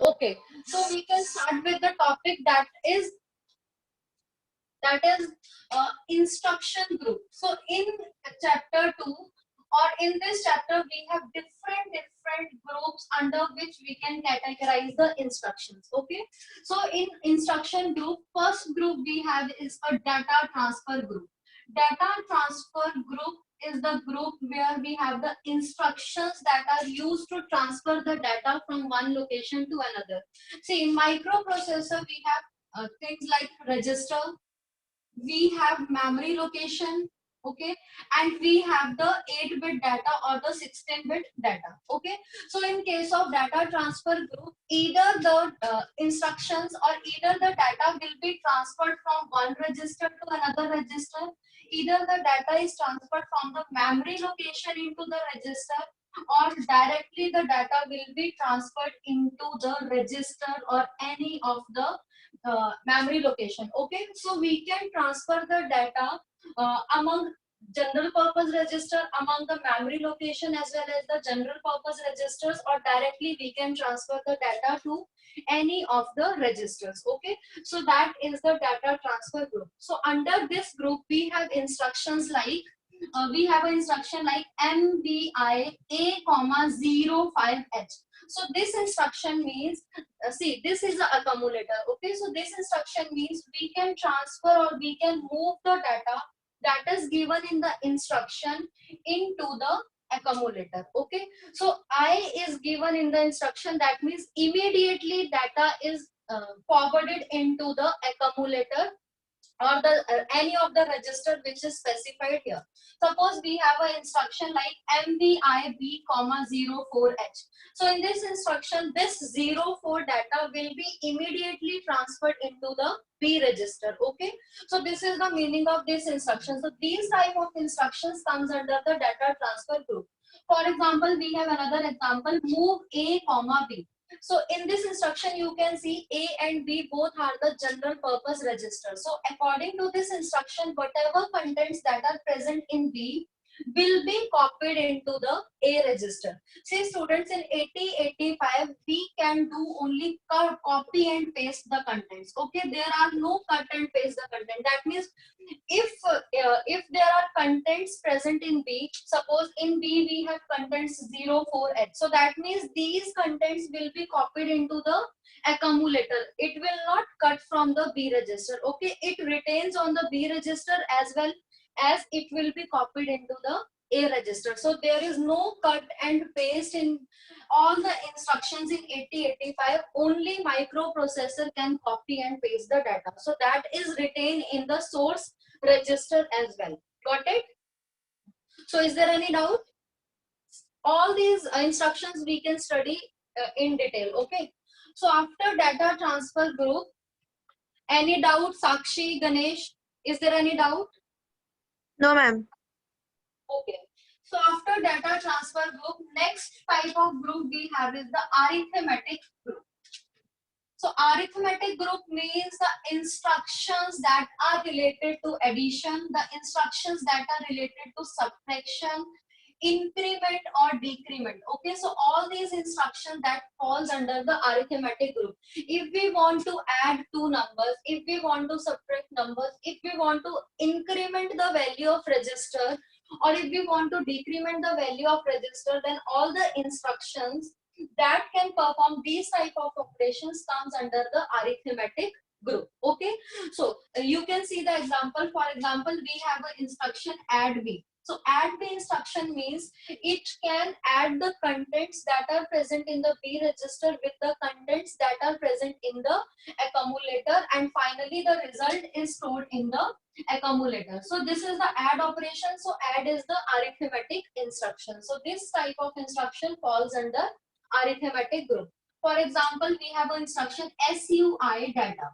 Okay, so we can start with the topic that is instruction group. So in chapter 2 or in this chapter we have different groups under which we can categorize the instructions. Okay, so in instruction group, first group we have is a data transfer group. Data transfer group is the group where we have the instructions that are used to transfer the data from one location to another. See, in microprocessor we have things like register, we have memory location, okay, and we have the 8-bit data or the 16-bit data. Okay, so in case of data transfer group, either the instructions or either the data will be transferred from one register to another register, either the data is transferred from the memory location into the register, or directly the data will be transferred into the register or any of the memory location. Okay, so we can transfer the data among general purpose register, among the memory location as well as the general purpose registers, or directly we can transfer the data to any of the registers. Okay, so that is the data transfer group. So under this group we have instructions like we have an instruction like MVI A comma 05H. So this instruction means see, this is the accumulator. Okay, so this instruction means we can transfer or we can move the data that is given in the instruction into the accumulator. Okay, so I is given in the instruction, that means immediately data is forwarded into the accumulator or the any of the register which is specified here. Suppose we have an instruction like MVIB comma 04H. So in this instruction, this 04 data will be immediately transferred into the B register. Okay, so this is the meaning of this instruction. So these type of instructions comes under the data transfer group. For example, we have another example, move A comma B. So in this instruction, you can see A and B both are the general purpose register. So according to this instruction, whatever contents that are present in B will be copied into the A register. See students, in 8085 we can do only copy and paste the contents. Okay, there are no cut and paste the content. That means if there are contents present in B, suppose in B we have contents 04H, so that means these contents will be copied into the accumulator. It will not cut from the B register. Okay, it retains on the B register as well as it will be copied into the A register. So there is no cut and paste in all the instructions in 8085. Only microprocessor can copy and paste the data. So that is retained in the source register as well. Got it? So is there any doubt? All these instructions we can study in detail. Okay, so after data transfer group, any doubt? Sakshi, Ganesh, is there any doubt? No, ma'am. Okay, so after data transfer group, next type of group we have is the arithmetic group. So arithmetic group means the instructions that are related to addition, the instructions that are related to subtraction, increment or decrement. Okay, so all these instructions that falls under the arithmetic group. If we want to add two numbers, if we want to subtract numbers, if we want to increment the value of register, or if we want to decrement the value of register, then all the instructions that can perform these type of operations comes under the arithmetic group. Okay, so you can see the example. For example, we have an instruction add B. So add B instruction means it can add the contents that are present in the B register with the contents that are present in the accumulator, and finally the result is stored in the accumulator. So this is the add operation. So add is the arithmetic instruction. So this type of instruction falls under arithmetic group. For example, we have an instruction SUI data.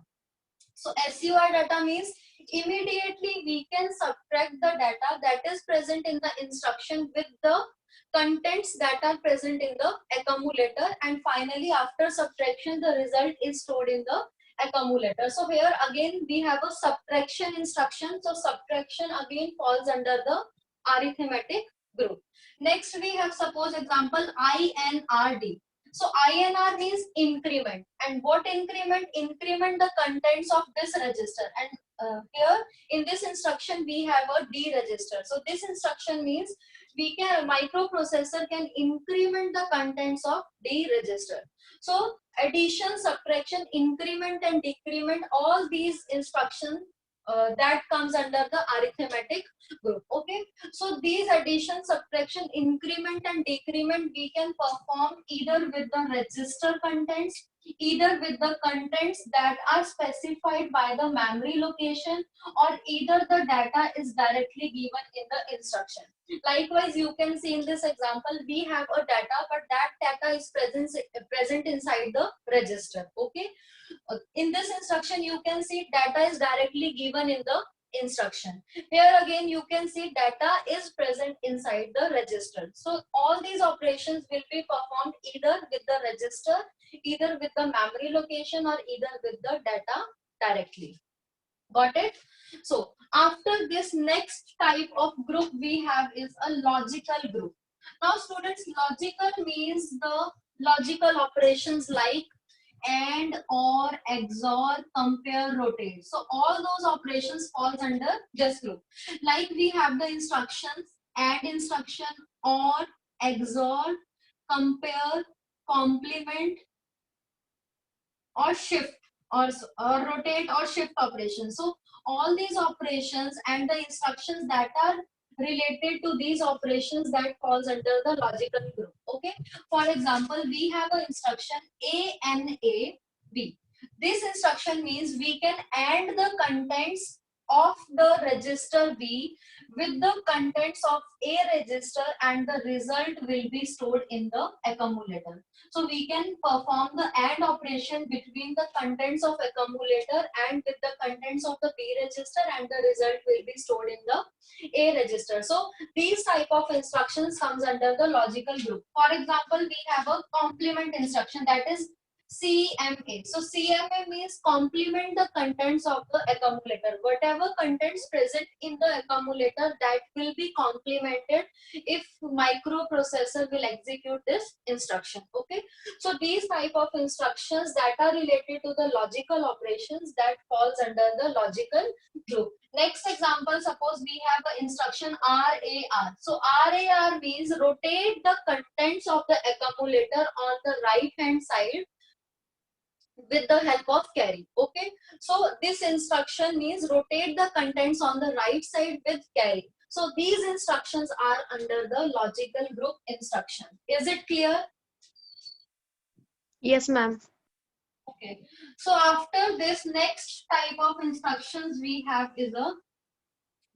So SUI data means immediately we can subtract the data that is present in the instruction with the contents that are present in the accumulator, and finally after subtraction the result is stored in the accumulator. So here again we have a subtraction instruction. So subtraction again falls under the arithmetic group. Next we have, suppose example INRD. So INR means increment. And what increment? Increment the contents of this register. And here in this instruction we have a D register. So this instruction means we can microprocessor can increment the contents of D register. So addition, subtraction, increment and decrement, all these instructions that comes under the arithmetic group. Okay, so these addition, subtraction, increment and decrement we can perform either with the register contents, either with the contents that are specified by the memory location, or either the data is directly given in the instruction. Likewise, you can see in this example we have a data, but that data is present inside the register. Okay, in this instruction you can see data is directly given in the instruction. Here again you can see data is present inside the register. So all these operations will be performed either with the register, either with the memory location, or either with the data directly. Got it? So after this, next type of group we have is a logical group. Now students, logical means the logical operations like and, or, XOR, compare, rotate. So all those operations falls under this group. Like we have the instructions add instruction, or, XOR, compare, complement, or shift, or rotate or shift operations. So all these operations and the instructions that are related to these operations, that falls under the logical group. Okay, for example we have an instruction ANAB. This instruction means we can add the contents of the register B with the contents of A register, and the result will be stored in the accumulator. So we can perform the AND operation between the contents of accumulator and with the contents of the B register, and the result will be stored in the A register. So these type of instructions comes under the logical group. For example, we have a complement instruction, that is CMA. So CMA means complement the contents of the accumulator. Whatever contents present in the accumulator, that will be complemented if microprocessor will execute this instruction. Okay, so these type of instructions that are related to the logical operations, that falls under the logical group. Next example, suppose we have the instruction RAR. So RAR means rotate the contents of the accumulator on the right hand side with the help of carry. Okay, so this instruction means rotate the contents on the right side with carry. So these instructions are under the logical group instruction. Is it clear? Yes, ma'am. Okay, so after this, next type of instructions we have is a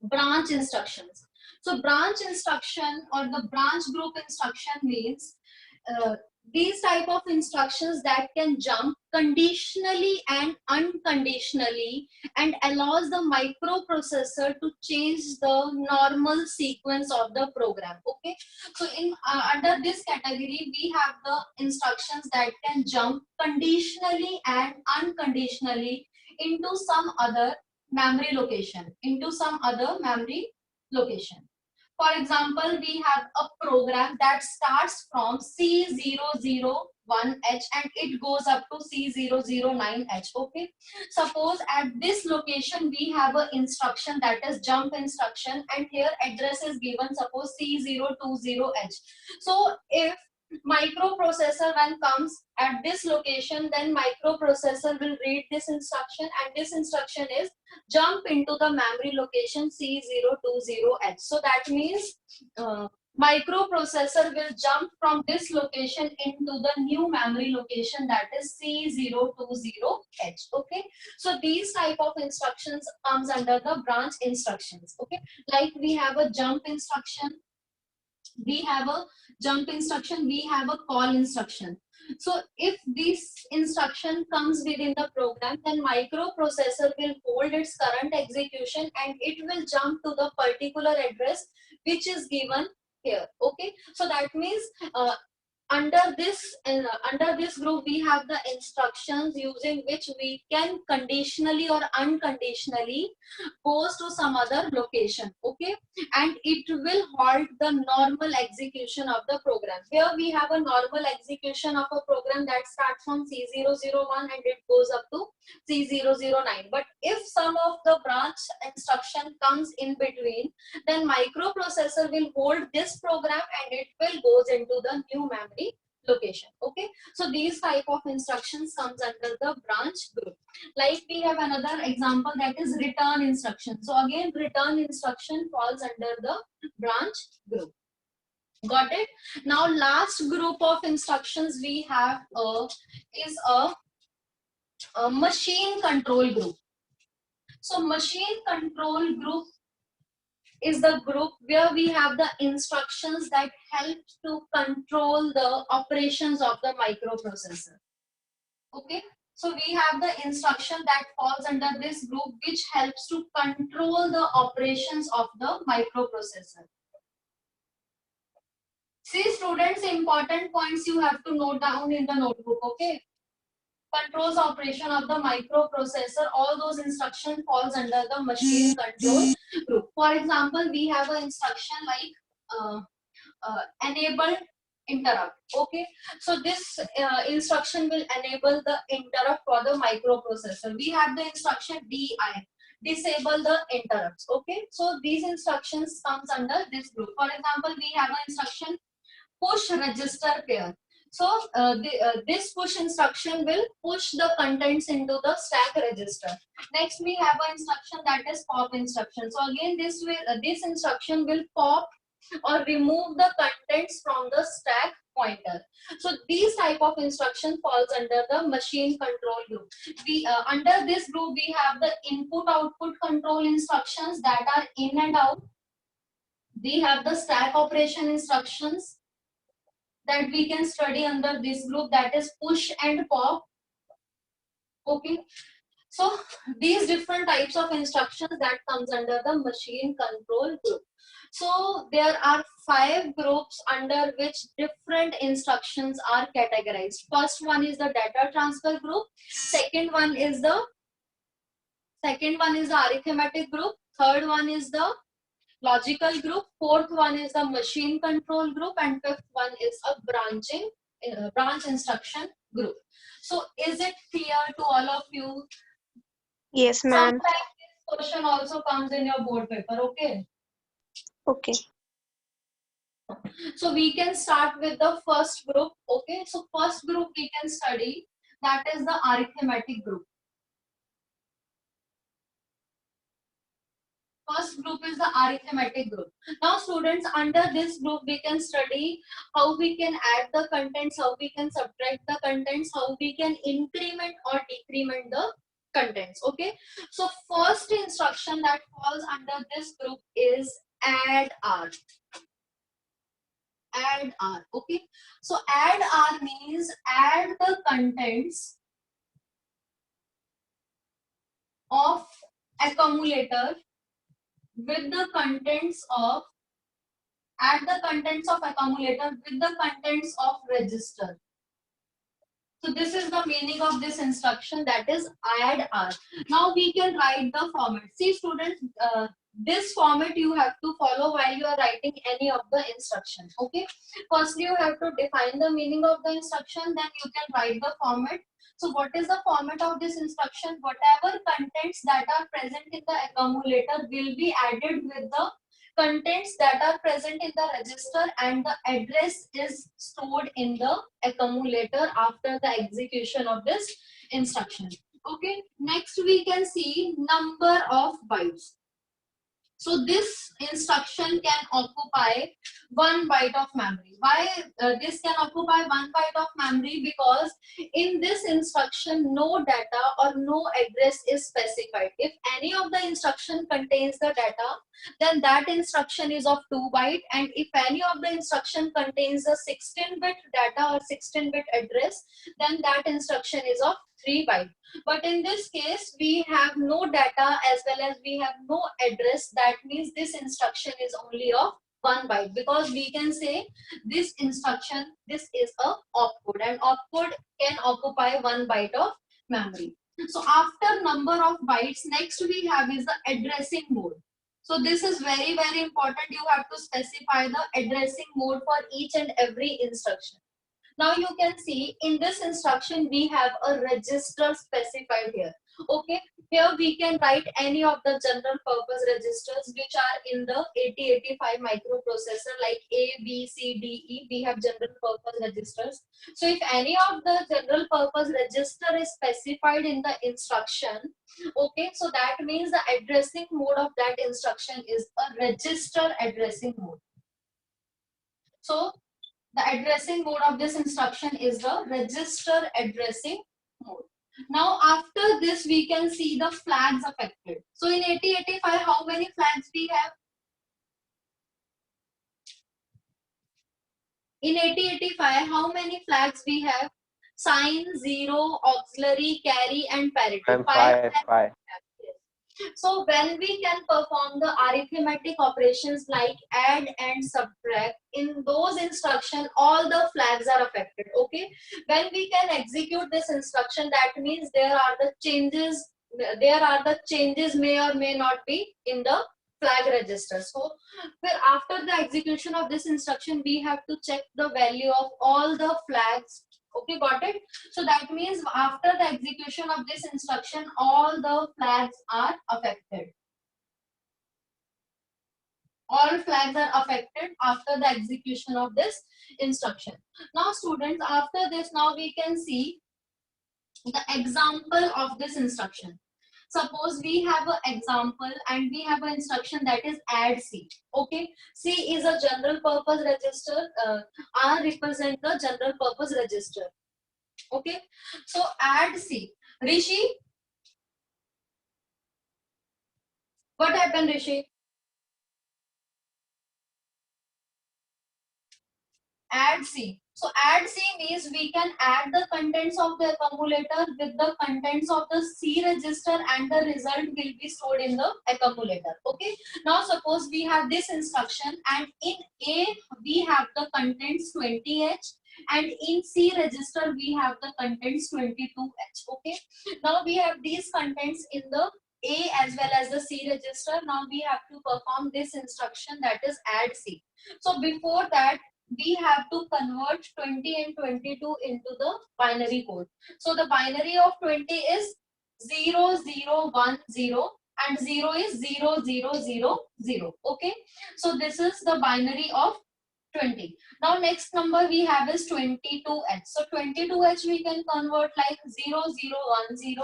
branch instructions. So branch instruction or the branch group instruction means these type of instructions that can jump conditionally and unconditionally, and allows the microprocessor to change the normal sequence of the program. Okay, so in under this category we have the instructions that can jump conditionally and unconditionally into some other memory location, into some other memory location. For example, we have a program that starts from C001H and it goes up to C009H. Okay, suppose at this location we have an instruction, that is jump instruction, and here address is given, suppose C020H. So if microprocessor when comes at this location, then microprocessor will read this instruction, and this instruction is jump into the memory location C020H. So that means microprocessor will jump from this location into the new memory location, that is C020H. Okay, so these type of instructions comes under the branch instructions. Okay, like we have a jump instruction, we have a jump instruction, we have a call instruction. So if this instruction comes within the program, then microprocessor will hold its current execution and it will jump to the particular address which is given here. Okay, so that means under this group we have the instructions using which we can conditionally or unconditionally goes to some other location, okay, and it will halt the normal execution of the program. Here we have a normal execution of a program that starts from C001 and it goes up to C009, but if some of the branch instruction comes in between, then microprocessor will hold this program and it will goes into the new memory location, okay. So these type of instructions comes under the branch group. Like we have another example, that is return instruction. So again, return instruction falls under the branch group. Got it? Now last group of instructions we have is a machine control group. So machine control group is the group where we have the instructions that help to control the operations of the microprocessor. Okay, so we have the instruction that falls under this group which helps to control the operations of the microprocessor. See students, important points you have to note down in the notebook, okay. Controls operation of the microprocessor, all those instruction falls under the machine control group. For example, we have an instruction like enable interrupt, okay. So this instruction will enable the interrupt for the microprocessor. We have the instruction DI, disable the interrupts, okay. So these instructions comes under this group. For example, we have an instruction push register pair. So this push instruction will push the contents into the stack register. Next we have an instruction that is pop instruction. So again this instruction will pop or remove the contents from the stack pointer. So these type of instruction falls under the machine control group. We under this group we have the input output control instructions that are in and out. We have the stack operation instructions that we can study under this group, that is push and pop, okay. So these different types of instructions that comes under the machine control group. So there are 5 groups under which different instructions are categorized. First one is the data transfer group, second one is the arithmetic group, third one is the logical group, fourth one is the machine control group, and fifth one is a branch instruction group. So is it clear to all of you? Yes, ma'am. Sometimes this question also comes in your board paper, okay. Okay. So we can start with the first group, okay. So first group we can study, that is the arithmetic group. First group is the arithmetic group. Now students, under this group we can study how we can add the contents, how we can subtract the contents, how we can increment or decrement the contents, okay. So first instruction that falls under this group is add r. Add r, okay. So add r means add the contents of accumulator with the contents of accumulator with the contents of register. So this is the meaning of this instruction, that is add r. Now we can write the format. See students, this format you have to follow while you are writing any of the instructions, okay. Firstly you have to define the meaning of the instruction, then you can write the format. So what is the format of this instruction? Whatever contents that are present in the accumulator will be added with the contents that are present in the register, and the address is stored in the accumulator after the execution of this instruction, okay. Next we can see number of bytes. So this instruction can occupy 1 byte of memory. Why this can occupy 1 byte of memory? Because in this instruction no data or no address is specified. If any of the instruction contains the data, then that instruction is of 2 byte, and if any of the instruction contains a 16-bit data or 16-bit address, then that instruction is of 3 byte. But in this case we have no data as well as we have no address. That means this instruction is only of 1 byte, because we can say this instruction, this is a opcode, and opcode can occupy 1 byte of memory. So after number of bytes, next we have is the addressing mode. So this is very, very important. You have to specify the addressing mode for each and every instruction. Now you can see in this instruction we have a register specified here. Okay, here we can write any of the general purpose registers which are in the 8085 microprocessor, like A, B, C, D, E. We have general purpose registers. So if any of the general purpose register is specified in the instruction, okay, so that means the addressing mode of that instruction is a register addressing mode. So the addressing mode of this instruction is the register addressing mode. Now after this we can see the flags affected. So in 8085 how many flags we have? In 8085 how many flags we have? Sign, zero, auxiliary, carry and parity. And Five five, flags five. we have. So when we can perform the arithmetic operations like add and subtract, in those instructions all the flags are affected. Okay, when we can execute this instruction, that means there are the changes may or may not be in the flag register. So after the execution of this instruction we have to check the value of all the flags. Okay, got it? So that means after the execution of this instruction, all the flags are affected. All flags are affected after the execution of this instruction. Now students, after this, now we can see the example of this instruction. Suppose we have an example and we have an instruction that is add C. Okay, C is a general purpose register. R represents the general purpose register. Okay, so add C. Rishi, what happened, Rishi? Add C. So add C means we can add the contents of the accumulator with the contents of the C register and the result will be stored in the accumulator. Okay. Now suppose we have this instruction and in A we have the contents 20H and in C register we have the contents 22H. Okay. Now we have these contents in the A as well as the C register. Now we have to perform this instruction, that is add C. So before that we have to convert 20 and 22 into the binary code. So the binary of 20 is 0010 and 0 is 0000. Okay. So this is the binary of 20. Now next number we have is 22H. So 22H we can convert like 0010,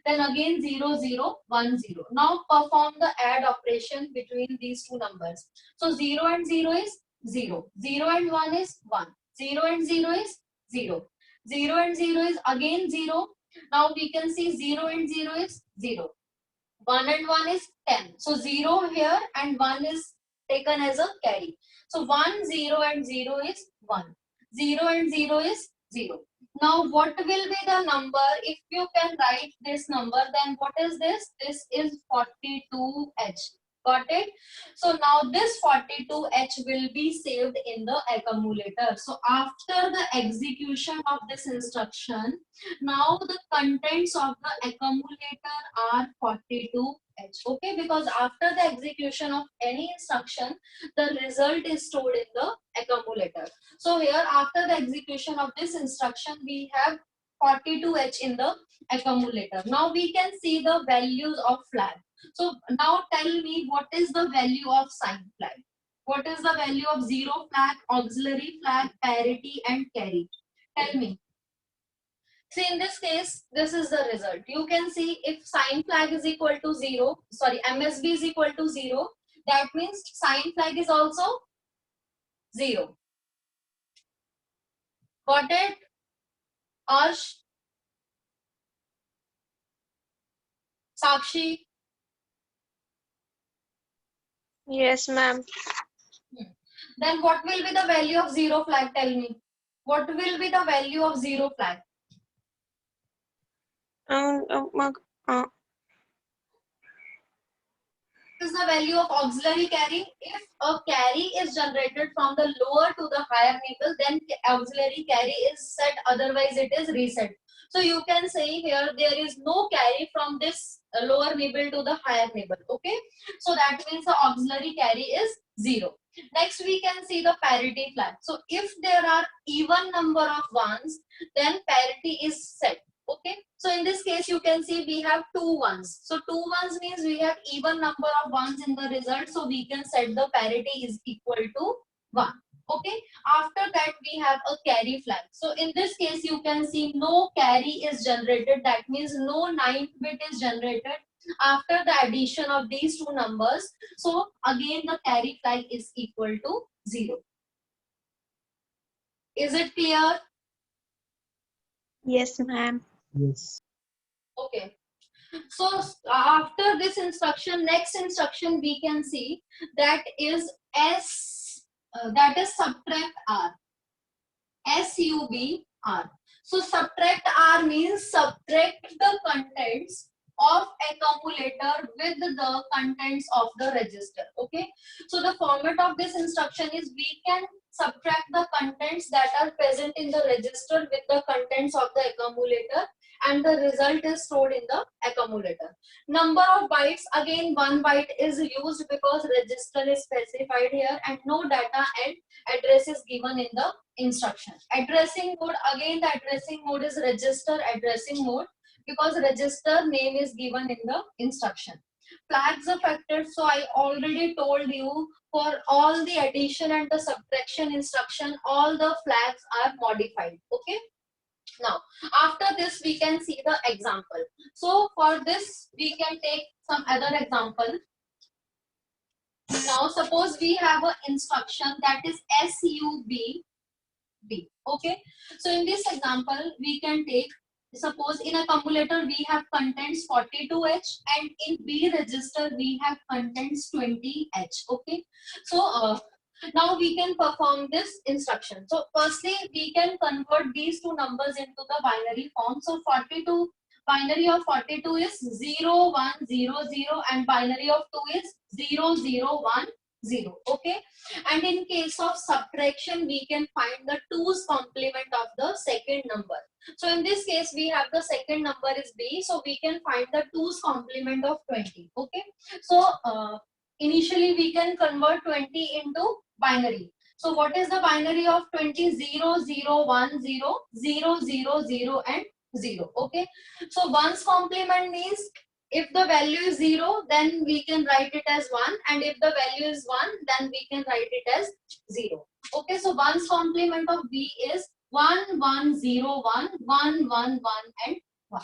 then again 0010. Now perform the add operation between these two numbers. So 0 and 0 is 0. 0 and 1 is 1. 0 and 0 is 0. 0 and 0 is again 0. Now we can see 0 and 0 is 0. 1 and 1 is 10. So 0 here and 1 is taken as a carry. So 1, 0 and 0 is 1. 0 and 0 is 0. Now what will be the number? If you can write this number, then what is this? This is 42H. Got it? So now this 42H will be saved in the accumulator. So after the execution of this instruction, now the contents of the accumulator are 42H. Okay, because after the execution of any instruction, the result is stored in the accumulator. So here after the execution of this instruction, we have 42H in the accumulator. Now we can see the values of flag. So now tell me, what is the value of sign flag? What is the value of zero flag, auxiliary flag, parity and carry? Tell me. See, in this case, this is the result. You can see if sign flag is equal to 0, sorry, MSB is equal to 0, that means sign flag is also 0. Got it? Arsh, Sakshi? Yes, ma'am. Then what will be the value of zero flag? Tell me. What will be the value of zero flag? Um, uh, uh, is the value of auxiliary carry? If a carry is generated from the lower to the higher nibble, then auxiliary carry is set, otherwise it is reset. So you can say here there is no carry from this lower nibble to the higher nibble. Okay, so that means the auxiliary carry is 0. Next we can see the parity flag. So if there are even number of ones, then parity is set. Okay, so in this case you can see we have 2 ones. So 2 ones means we have even number of ones in the result, so we can set the parity is equal to 1. Okay, after that we have a carry flag. So in this case you can see no carry is generated, that means no ninth bit is generated after the addition of these two numbers. So again the carry flag is equal to 0. Is it clear? Yes, ma'am. Yes. Okay. So after this instruction, next instruction we can see that is that is subtract r. SUBR. So subtract R means subtract the contents of accumulator with the contents of the register. Okay. So the format of this instruction is we can subtract the contents that are present in the register with the contents of the accumulator, and the result is stored in the accumulator. Number of bytes, again 1 byte is used because register is specified here and no data and address is given in the instruction. Addressing mode, again the addressing mode is register addressing mode because register name is given in the instruction. Flags affected, so I already told you for all the addition and the subtraction instruction, all the flags are modified. Okay. Now, after this, we can see the example. So, for this, we can take some other example. Now, suppose we have an instruction that is SUB. Okay. So, in this example, we can take, suppose in a accumulator we have contents 42H and in B register we have contents 20H. Okay. So, now we can perform this instruction. So firstly, we can convert these two numbers into the binary form. So 42, binary of 42 is 0, 1, 0, 0 and binary of 2 is 0, 0, 1, 0. Okay. And in case of subtraction, we can find the 2's complement of the second number. So in this case, we have the second number is B. So we can find the 2's complement of 20. Okay. So initially we can convert 20 into binary. So what is the binary of 20? 0, 0, 1, 0, 0, 0, 0 and 0. Okay. So 1's complement means if the value is 0, then we can write it as 1, and if the value is 1, then we can write it as 0. Okay, so 1's complement of B is 1, 1, 0, 1, 1, 1, 1 and 1.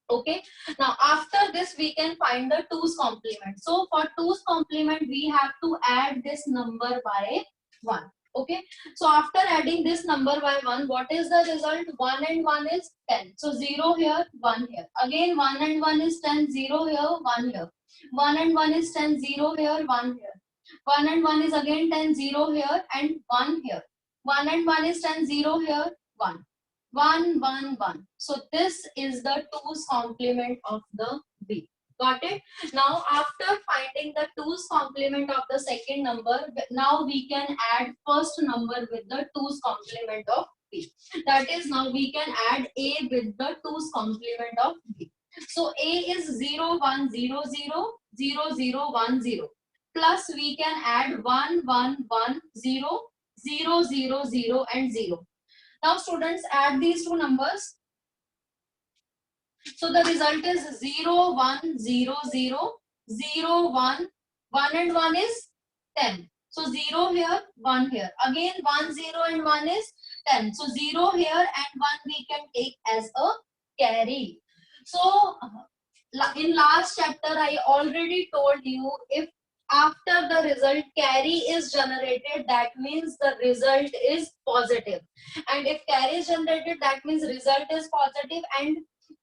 Okay, now after this we can find the 2's complement. So for 2's complement we have to add this number by 1. Okay, so after adding this number by 1, what is the result? 1 and 1 is 10. So 0 here, 1 here. Again 1 and 1 is 10, 0 here, 1 here. 1 and 1 is 10, 0 here, 1 here. 1 and 1 is again 10, 0 here and 1 here. 1 and 1 is 10, 0 here, 1. 1, 1, 1. So this is the 2's complement of the B. Got it? Now after finding the 2's complement of the second number, now we can add first number with the 2's complement of B. That is, now we can add A with the 2's complement of B. So A is 0, 1, 0, 0, 0, 0, 1, 0. Plus we can add 1, 1, 1, 0, 0, 0, 0 and 0. Now students, add these two numbers. So the result is 0, 1, 0, 0, 0, 1, 1 and 1 is 10. So 0 here, 1 here. Again 1, 0 and 1 is 10. So 0 here and 1 we can take as a carry. So in last chapter I already told you, if after the result carry is generated, that means the result is positive. And if carry is generated, that means result is positive, and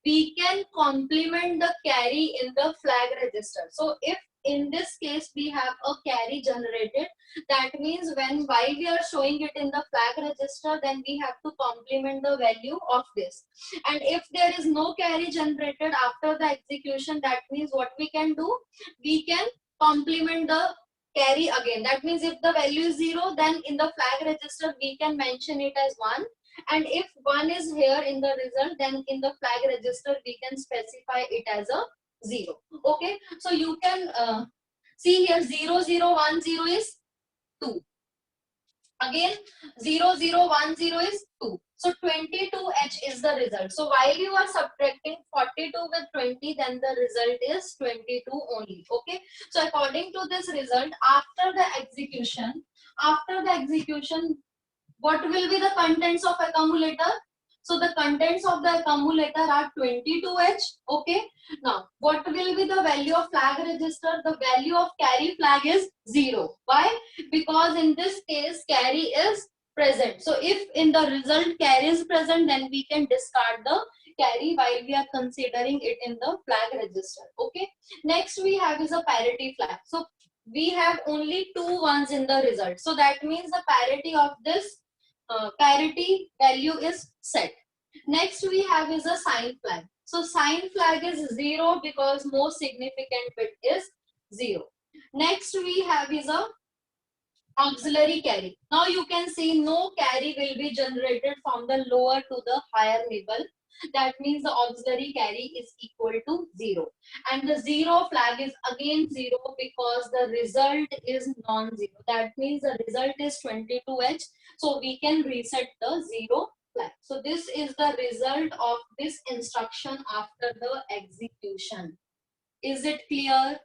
we can complement the carry in the flag register. So if in this case we have a carry generated, that means while we are showing it in the flag register, then we have to complement the value of this. And if there is no carry generated after the execution, that means what we can do? We can complement the carry again. That means if the value is 0, then in the flag register we can mention it as 1. And if 1 is here in the result, then in the flag register we can specify it as a 0. Okay, so you can see here 0010 is 2. Again 0010 is 2. So 22H is the result. So while you are subtracting 42 with 20, then the result is 22 only. Okay, so according to this result, after the execution, what will be the contents of accumulator? So the contents of the accumulator are 22H. Okay, now what will be the value of flag register? The value of carry flag is 0. Why? Because in this case carry is present. So if in the result carry is present, then we can discard the carry while we are considering it in the flag register. Okay, next we have is a parity flag. So we have only 2 ones in the result. So that means the parity of this parity value is set. Next we have is a sign flag. So sign flag is 0 because most significant bit is 0. Next we have is a auxiliary carry. Now you can see no carry will be generated from the lower to the higher level. That means the auxiliary carry is equal to 0. And the 0 flag is again 0 because the result is non-zero. That means the result is 22H. So we can reset the 0 flag. So this is the result of this instruction after the execution. Is it clear?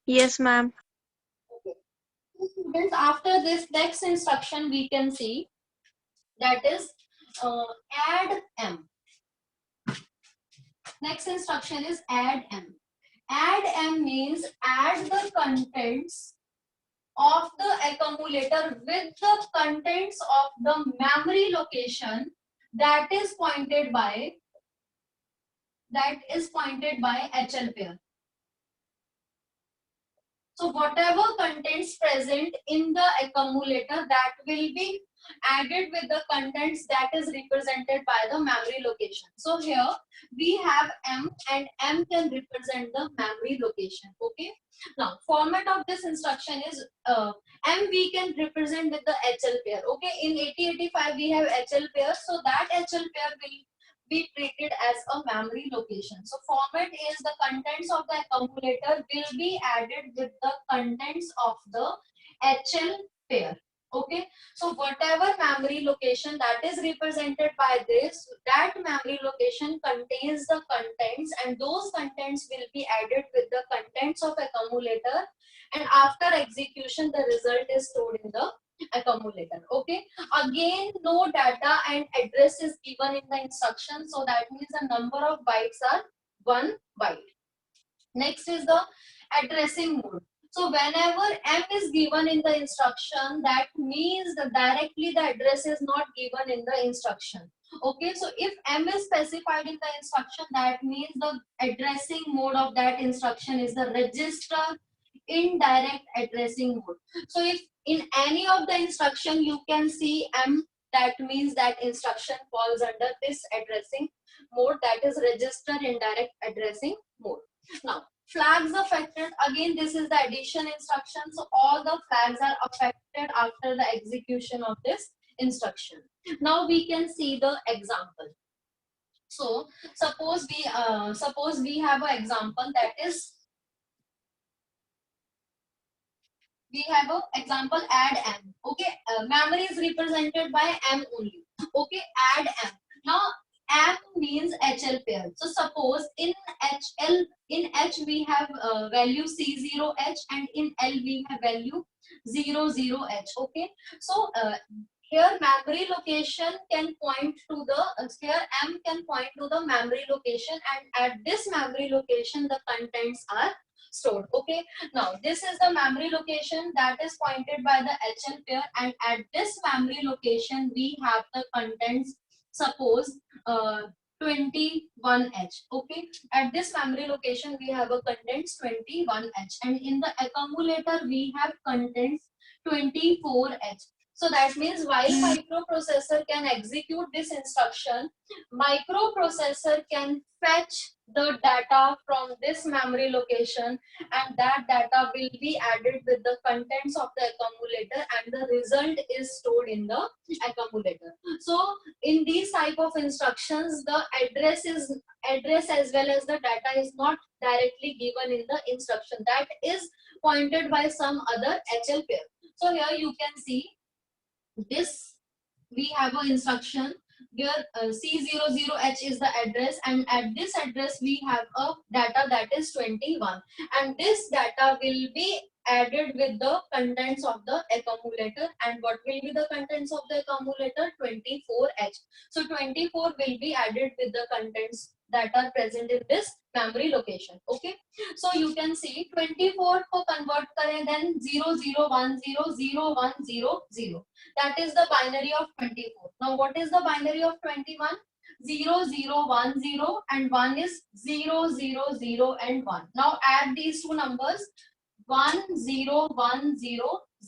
Yes, ma'am. Okay. Students, after this next instruction we can see, that is add M. Next instruction is add M. Add M means add the contents of the accumulator with the contents of the memory location that is pointed by HL pair. So whatever contents present in the accumulator, that will be added with the contents that is represented by the memory location. So here we have M, and M can represent the memory location. Okay. Now format of this instruction is M we can represent with the HL pair. Okay. In 8085 we have HL pair, so that HL pair will be treated as a memory location. So format is the contents of the accumulator will be added with the contents of the HL pair. Okay, so whatever memory location that is represented by this, that memory location contains the contents, and those contents will be added with the contents of accumulator, and after execution the result is stored in the accumulator. Okay, again no data and address is given in the instruction, so that means the number of bytes are 1 byte. Next is the addressing mode. So whenever M is given in the instruction, that means that directly the address is not given in the instruction. Okay, so if M is specified in the instruction, that means the addressing mode of that instruction is the register indirect addressing mode. So if in any of the instruction you can see M, that means that instruction falls under this addressing mode, that is register indirect addressing mode. Now flags affected, again this is the addition instruction, so all the flags are affected after the execution of this instruction. Now we can see the example. So suppose we have an example, that is we have a example add M. Okay, memory is represented by M only. Okay, add M. Now M means HL pair. So suppose in H we have value C0H, and in L we have value 00H. Okay, so here memory location can point to the here M can point to the memory location, and at this memory location the contents are stored. Okay, now this is the memory location that is pointed by the HL pair, and at this memory location we have the contents, suppose 21H. Okay, at this memory location we have a contents 21H, and in the accumulator we have contents 24H. So that means while microprocessor can execute this instruction, microprocessor can fetch the data from this memory location, and that data will be added with the contents of the accumulator, and the result is stored in the accumulator. So in these type of instructions, the address as well as the data is not directly given in the instruction. That is pointed by some other HL pair. So here you can see this, we have an instruction where C00H is the address, and at this address we have a data that is 21, and this data will be added with the contents of the accumulator. And what will be the contents of the accumulator? 24H. So 24 will be added with the contents that are present in this memory location. Okay, so you can see 24 को convert करें, then 00100100, that is the binary of 24. Now what is the binary of 21? 0010 and 1 is 000 and 1. Now add these two numbers, 1010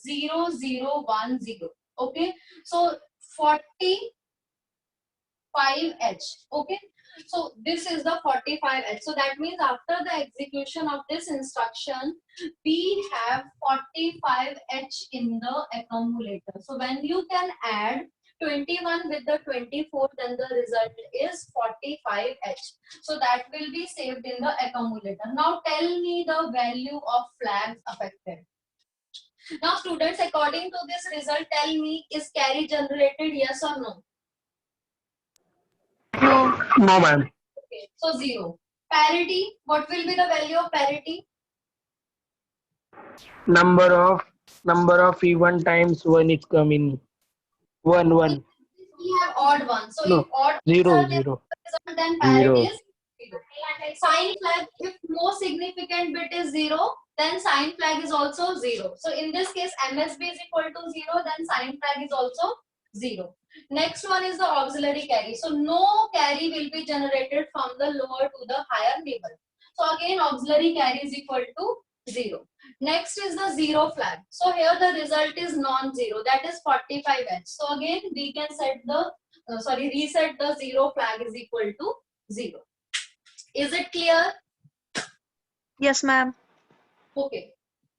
0010. Okay, so 45H. Okay, so this is the 45H. So that means after the execution of this instruction, we have 45H in the accumulator. So when you can add 21 with the 24, then the result is 45H. So that will be saved in the accumulator. Now tell me the value of flags affected. Now students, according to this result, tell me, is carry generated, yes or no? No. No, ma'am. Okay, so 0. Parity, what will be the value of parity? Number of even times one is coming. One. We have odd one. So No. if odd Zero. ones are there, then parity is 0. Sign flag, if most significant bit is 0, then sign flag is also 0. So in this case, MSB is equal to 0, then sign flag is also 0. Next one is the auxiliary carry. So no carry will be generated from the lower to the higher level. So again, auxiliary carry is equal to 0. Next is the 0 flag. So here the result is non-zero, that is 45H. So again, we can set the reset the 0 flag is equal to 0. Is it clear? Yes, ma'am. Okay.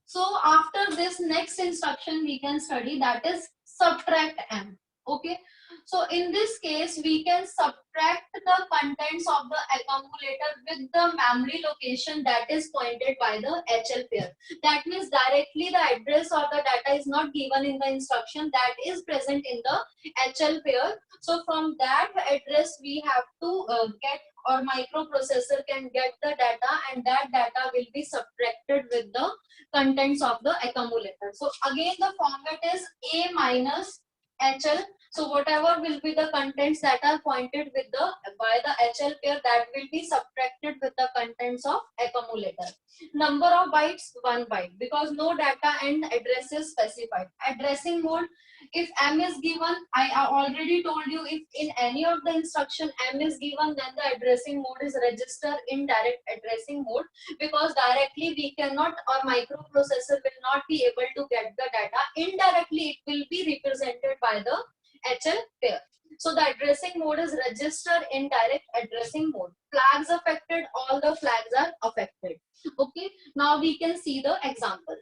So after this next instruction we can study, that is subtract M. Okay. So in this case we can subtract the contents of the accumulator with the memory location that is pointed by the HL pair. That means directly the address or the data is not given in the instruction, that is present in the HL pair. So from that address we have to get, or microprocessor can get the data, and that data will be subtracted with the contents of the accumulator. So again the format is A minus HL. So whatever will be the contents that are pointed with the by the HL pair, that will be subtracted with the contents of accumulator. Number of bytes, 1 byte, because no data and address is specified. Addressing mode, if M is given, I already told you, if in any of the instruction M is given, then the addressing mode is register in direct addressing mode, because directly we cannot, or microprocessor will not be able to get the data. Indirectly it will be represented by the HL pair. So the addressing mode is register in direct addressing mode. Flags affected, all the flags are affected. Okay, now we can see the example.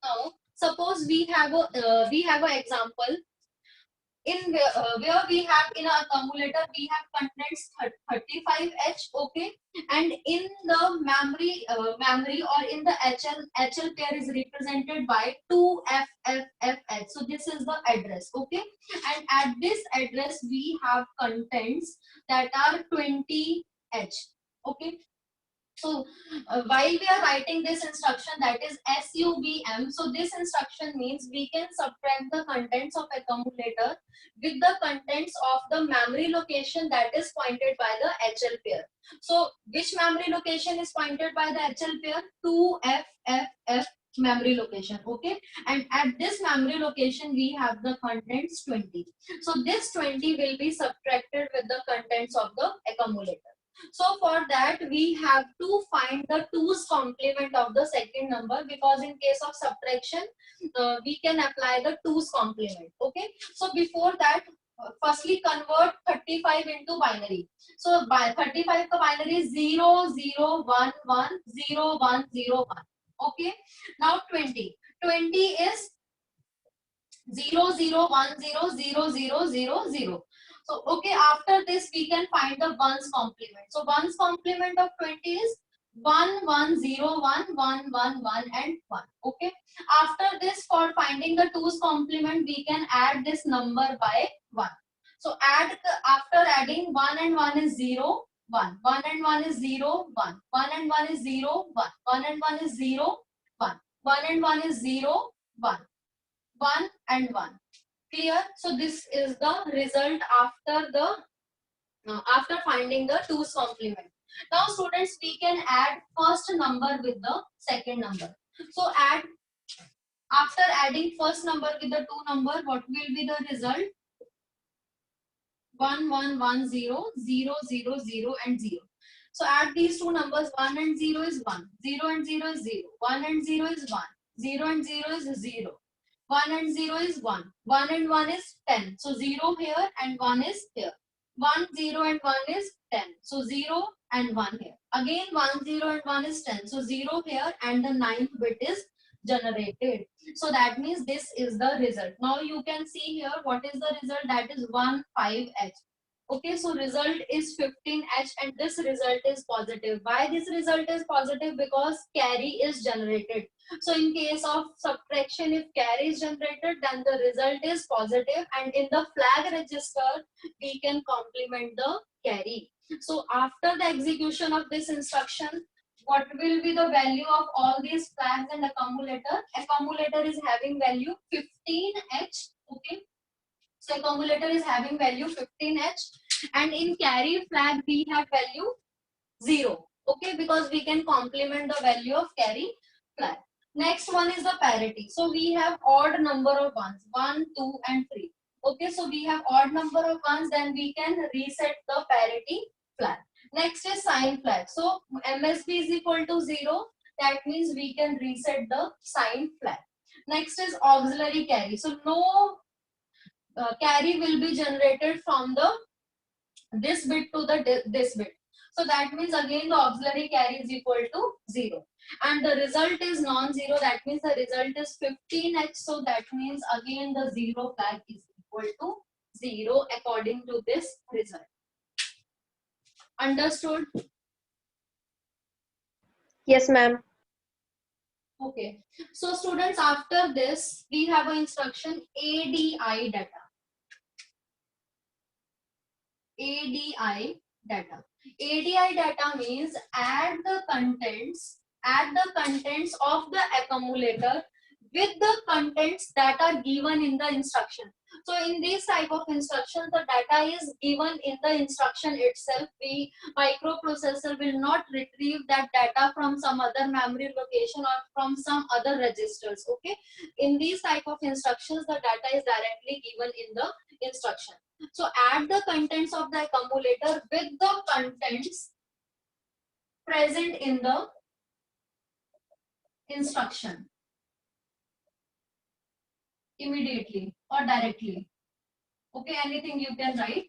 Now suppose we have a example in where we have in our accumulator we have contents 35H. Okay, and in the memory or in the HL pair is represented by 2FFFH. So this is the address. Okay, and at this address we have contents that are 20H. Okay, so while we are writing this instruction, that is SUBM, so this instruction means we can subtract the contents of accumulator with the contents of the memory location that is pointed by the HL pair. So which memory location is pointed by the HL pair? 2FFF memory location. Okay, and at this memory location we have the contents 20. So this 20 will be subtracted with the contents of the accumulator. So for that we have to find the 2's complement of the second number, because in case of subtraction we can apply the 2's complement. Okay, so before that firstly convert 35 into binary. So by 35 ka binary is 0 0 1 1 0 1 0 1. Okay, now 20 is 0 0 1 0 0 0 0 0. So okay, after this we can find the ones complement. So ones complement of 20 is 1 1 0 1 1 1 1 and 1. Okay, after this for finding the two's complement we can add this number by 1. So after adding 1 and 1 is 0 1, 1 and 1 is 0 1, 1 and 1 is 0 1, 1 and 1 is 0 1, 1 and 1 is 0 1, 1 and 1. Clear? So this is the result after the after finding the two's complement. Now students, we can add first number with the second number. So after adding first number with the two number, what will be the result? 1 1 1 0 0 0 0 and 0. So add these two numbers. 1 and 0 is 1, 0 and 0 is 0, 1 and 0 is 1, 0 and 0 is 0, 1 and 0 is 1, 1 and 1 is 10. So 0 here and 1 is here. 1 0 and 1 is 10. So 0 and 1 here. Again 1 0 and 1 is 10. So 0 here and the ninth bit is generated. So that means this is the result. Now you can see here what is the result, that is 15H. Okay, so result is 15H and this result is positive. Why this result is positive? Because carry is generated. So in case of subtraction, if carry is generated, then the result is positive, and in the flag register we can complement the carry. So after the execution of this instruction, what will be the value of all these flags and accumulator? Accumulator is having value 15H. Okay, so accumulator is having value 15H, and in carry flag we have value 0. Okay, because we can complement the value of carry flag. Next one is the parity. So we have odd number of ones, 1 2 and 3. Okay, so we have odd number of ones, then we can reset the parity flag. Next is sign flag. So MSB is equal to 0. That means we can reset the sign flag. Next is auxiliary carry. So no carry will be generated from the this bit to the this bit. So that means again the auxiliary carry is equal to 0. And the result is non-zero. That means the result is 15H. So that means again the 0 flag is equal to 0 according to this result. Understood? Yes, ma'am. Okay. So students, after this we have an instruction ADI data. ADI data. ADI data means add the contents of the accumulator with the contents that are given in the instruction. So in this type of instruction, the data is given in the instruction itself. The microprocessor will not retrieve that data from some other memory location or from some other registers. Okay, in these type of instructions, the data is directly given in the instruction. So add the contents of the accumulator with the contents present in the instruction immediately or directly. Okay, anything you can write.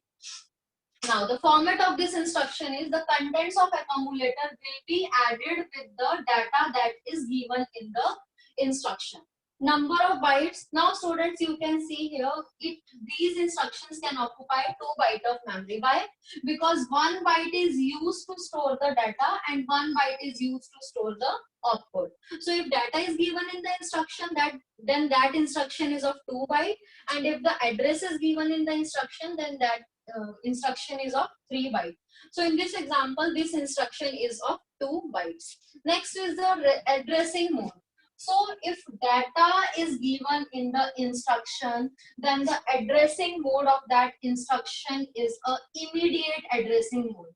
Now the format of this instruction is the contents of accumulator will be added with the data that is given in the instruction. Number of bytes. Now students, you can see here these instructions can occupy 2 bytes of memory. Why? Because 1 byte is used to store the data and 1 byte is used to store the output. So if data is given in the instruction, then that instruction is of 2 byte, and if the address is given in the instruction, then that instruction is of 3 bytes. So in this example, this instruction is of 2 bytes. Next is the addressing mode. So if data is given in the instruction, then the addressing mode of that instruction is a immediate addressing mode.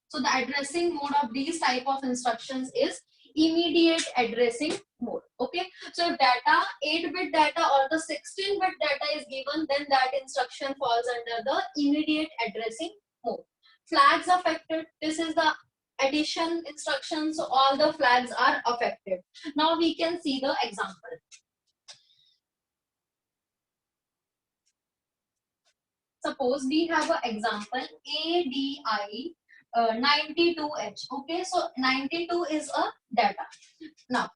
So the addressing mode of these type of instructions is immediate addressing mode. Okay, so if data 8-bit data or the 16-bit data is given, then that instruction falls under the immediate addressing mode. Flags affected. This is the addition instruction, so all the flags are affected. Now we can see the example. Suppose we have an example ADI 92H. Okay, so 92 is a data. Now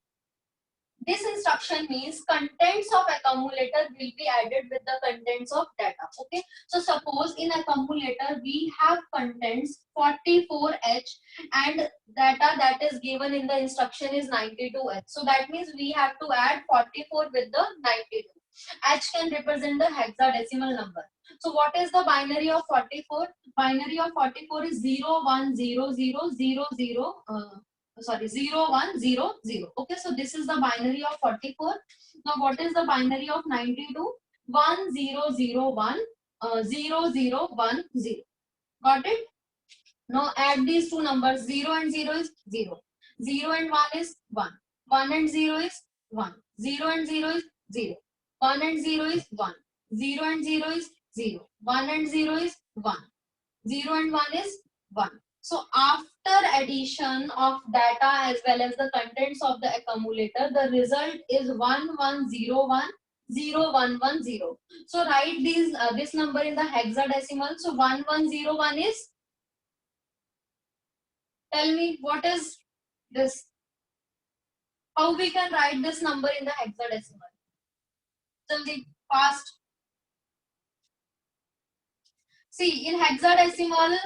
this instruction means contents of accumulator will be added with the contents of data. Okay, so suppose in accumulator we have contents 44H and data that is given in the instruction is 92H. So that means we have to add 44 with the 92. H can represent the hexadecimal number. So what is the binary of 44? Binary of 44 is 0 1 0 0 0 0 sorry 0 1 0 0. Okay, so this is the binary of 44. Now what is the binary of 92? 1 0 0 1 0 0 1 0. Got it? Now add these two numbers. 0 and 0 is 0. 0 and 1 is 1. 1 and 0 is 1. 0 and 0 is 0. 1 and 0 is 1. 0 and 0 is 0. 1 and 0 is 1. 0 and 1 is 1. So after addition of data as well as the contents of the accumulator, the result is 1101 0110. So write these this number in the hexadecimal. So 1101 is, tell me what is this? How we can write this number in the hexadecimal? Jaldi, fast. See, in hexadecimal,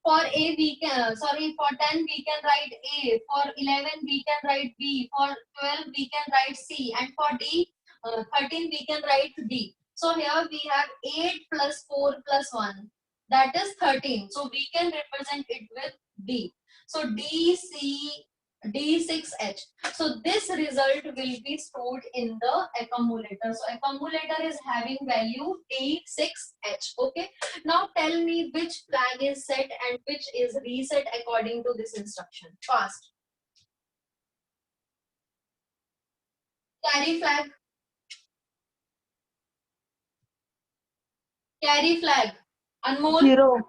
for A we can, sorry, for 10 we can write A, for 11 we can write B, for 12 we can write C, and for D, 13 we can write D. So here we have 8 plus 4 plus 1, that is 13. So we can represent it with D. So D6H. So this result will be stored in the accumulator. So accumulator is having value D6H. Okay. Now tell me which flag is set and which is reset according to this instruction. Fast. Carry flag. Carry flag. Anmol. 0.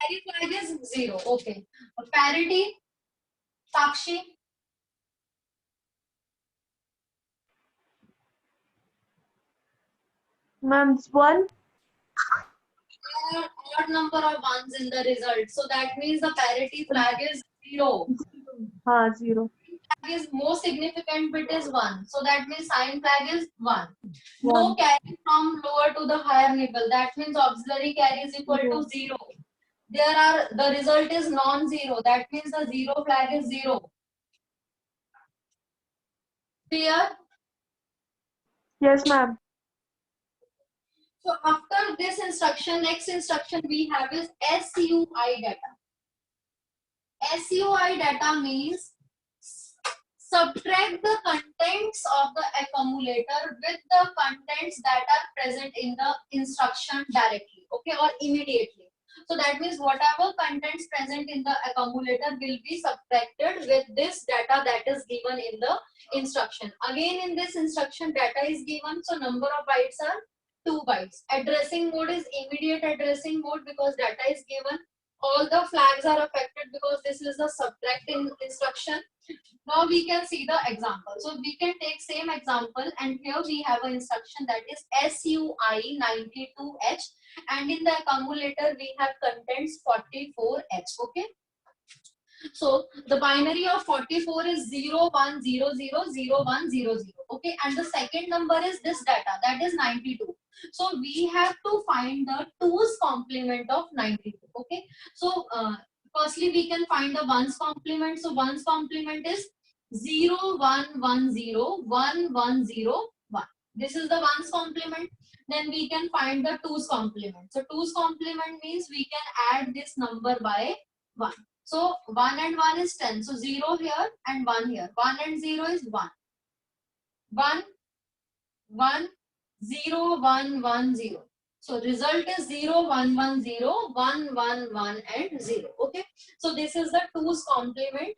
Carry flag is 0. Okay. Parity. Sakshi. Ma'am, it's 1. There are odd number of ones in the result. So that means the parity flag is 0. 0. Flag is most significant bit is 1. So that means sign flag is 1. 1. No carry from lower to the higher nibble. That means auxiliary carry is equal to 0. The result is non-zero. That means the 0 flag is 0. Clear? Yes, ma'am. So after this instruction, next instruction we have is SUI data. SUI data means subtract the contents of the accumulator with the contents that are present in the instruction directly, okay, or immediately. So that means whatever contents present in the accumulator will be subtracted with this data that is given in the instruction. Again, in this instruction, data is given, so number of bytes are 2 bytes. Addressing mode is immediate addressing mode because data is given. All the flags are affected because this is the subtracting instruction. Now we can see the example. So we can take same example, and here we have an instruction that is SUI 92H, and in the accumulator we have contents 44H. Okay. So the binary of 44 is 0 1 0 0 0 1 0 0. Okay, and the second number is this data, that is 92. So we have to find the 2's complement of 92. Okay, so firstly we can find the 1's complement. So 1's complement is 0 1 1 0 1 1 0 1. This is the 1's complement. Then we can find the 2's complement. So 2's complement means we can add this number by 1. So 1 and 1 is 10. So 0 here and 1 here. 1 and 0 is 1. 1, 1, 0, 1, 1, 0. So result is 0, 1, 1, 0, 1, 1, 1 and 0. Okay. So this is the 2's complement.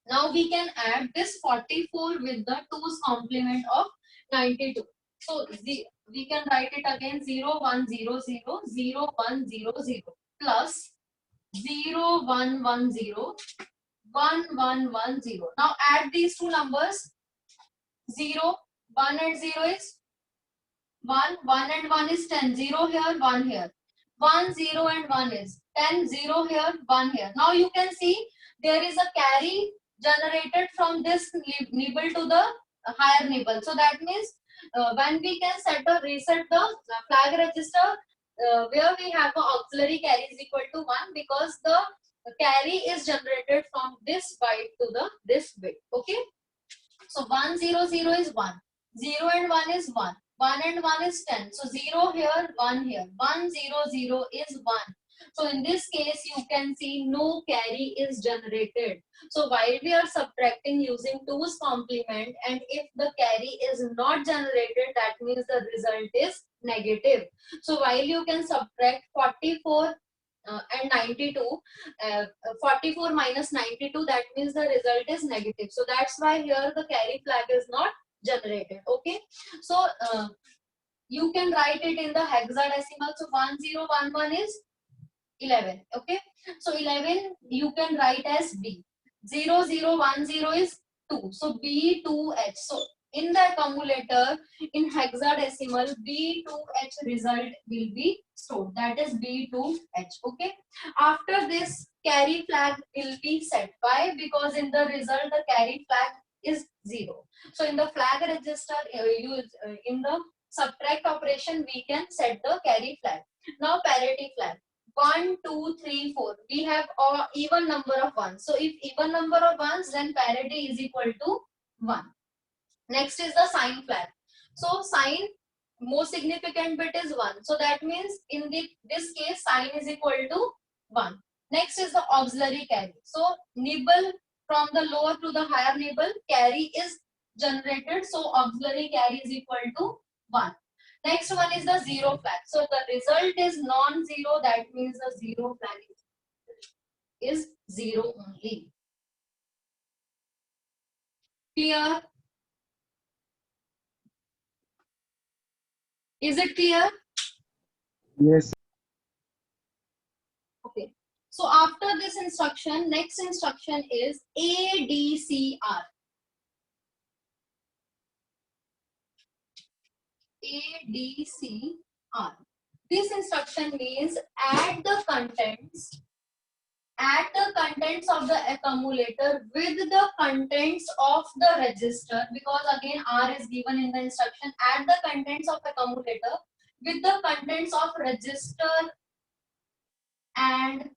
Now we can add this 44 with the 2's complement of 92. So we can write it again 0, 1, 0, 0, 0, 1, 0, 0. plus 0 1 1 0 1 1 1 0. Now add these two numbers. 0 1 and 0 is 1 1 and 1 is 10. 0 here, 1 here. 1 0 and 1 is 10. 0 here, 1 here. Now you can see there is a carry generated from this nibble to the higher nibble. So that means when we can reset the flag register where we have the auxiliary carry is equal to 1, because the carry is generated from this byte to the this bit. Okay. So 1 0 0 is 1. 0 and 1 is 1. 1 and 1 is 10. So 0 here, 1 here. 1 0 0 is 1. So in this case, you can see no carry is generated. So while we are subtracting using 2's complement, and if the carry is not generated, that means the result is negative. So while you can subtract 44 and 92, 44 minus 92, that means the result is negative. So that's why here the carry flag is not generated. Okay. So you can write it in the hexadecimal. So 1011 is 11. Okay. So 11 you can write as B. 0010 is 2. So B2H. So in the accumulator in hexadecimal, B2H result will be stored. That is B2H. Okay. After this, carry flag will be set. Why? Because in the result the carry flag is 0. So in the flag register, in the subtract operation, we can set the carry flag. Now parity flag. 1 2 3 4, we have a even number of ones. So if even number of ones, then parity is equal to 1. Next is the sign flag. So sign, most significant bit is 1. So that means in this case sign is equal to 1. Next is the auxiliary carry. So nibble from the lower to the higher nibble, carry is generated. So auxiliary carry is equal to 1. Next one is the zero flag. So the result is non-zero. That means the zero flag is 0 only. Clear? Is it clear? Yes. Okay. So after this instruction, next instruction is ADCR. ADCR. This instruction means add the contents of the accumulator with the contents of the register, because again R is given in the instruction. Add the contents of accumulator with the contents of register and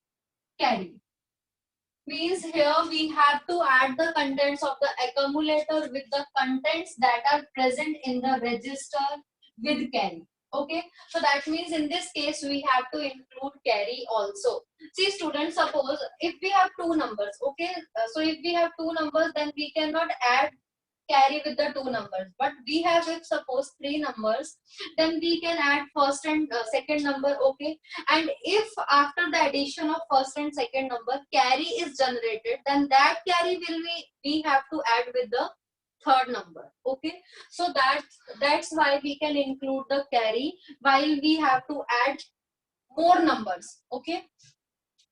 carry. Means here we have to add the contents of the accumulator with the contents that are present in the register with carry. Okay, so that means in this case we have to include carry also. See students, suppose if we have two numbers, okay, so if we have two numbers, then we cannot add carry with the two numbers. But we have, if suppose three numbers, then we can add first and second number. Okay, and if after the addition of first and second number carry is generated, then that carry will we have to add with the third number. Okay, so that's why we can include the carry while we have to add more numbers. Okay,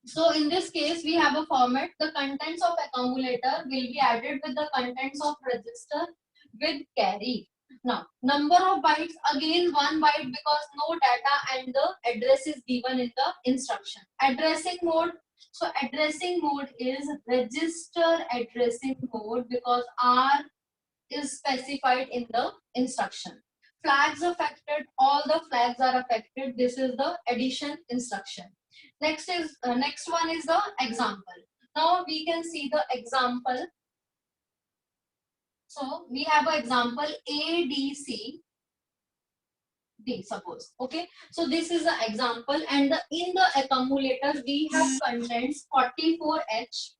so in this case we have a format. The contents of accumulator will be added with the contents of register with carry. Now number of bytes, again 1 byte, because no data and the address is given in the instruction. Addressing mode. So addressing mode is register addressing mode, because R is specified in the instruction. Flags affected, all the flags are affected. This is the addition instruction. Next one is the example. Now we can see the example. So we have an example ADC D, suppose. Okay, so this is the example, and in the accumulator we have contents 44H,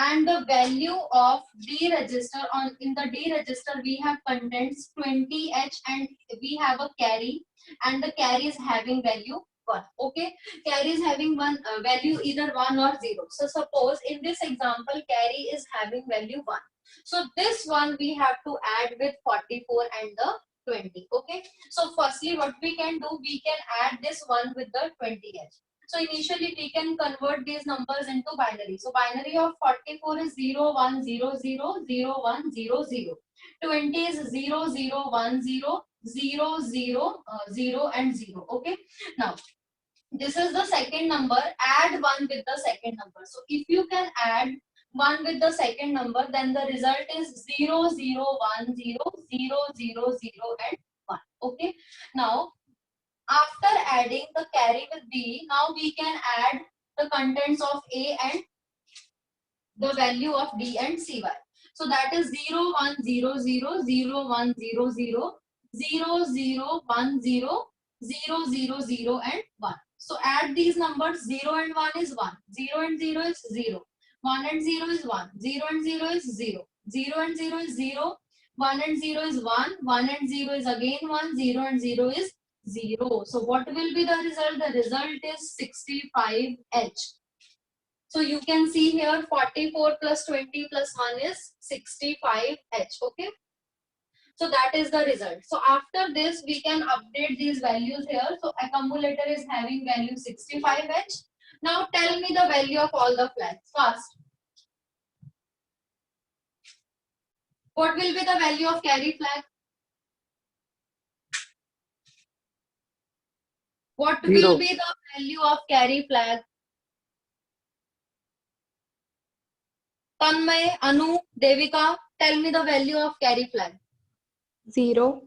and the value of D register, on in the D register we have contents 20H, and we have a carry, and the carry is having value 1. Okay, carry is having one value, either 1 or 0. So suppose in this example carry is having value 1. So this one we have to add with 44 and the 20. Okay, so firstly what we can do, we can add this one with the 20H. So initially we can convert these numbers into binary. So binary of 44 is 0 1 0 0 0 1 0 0. 20 is 0 0 1 0 0 0 0 and 0. Okay. Now this is the second number. Add 1 with the second number. So if you can add 1 with the second number, then the result is 0 0 1 0 0 0 0 and 1. Okay. Now after adding the carry with B, now we can add the contents of A and the value of D and CY. So that is 0 1 0 0 0 1 0 0 0 0 1 0 0 0 0 and 1. So add these numbers. 0 and 1 is 1, 0 and 0 is 0, 1 and 0 is 1, 0 and 0 is 0, 0 and 0 is 0, 1 and 0 is 1, 1 and 0 is again 1, 0 and 0 is 0. So what will be the result? The result is 65H. So you can see here 44 plus 20 plus 1 is 65H. Okay. So that is the result. So after this, we can update these values here. So accumulator is having value 65H. Now tell me the value of all the flags fast. What will be the value of carry flag? What Zero. will be the value of carry flag? Tanmay, Anu, Devika, tell me the value of carry flag. 0.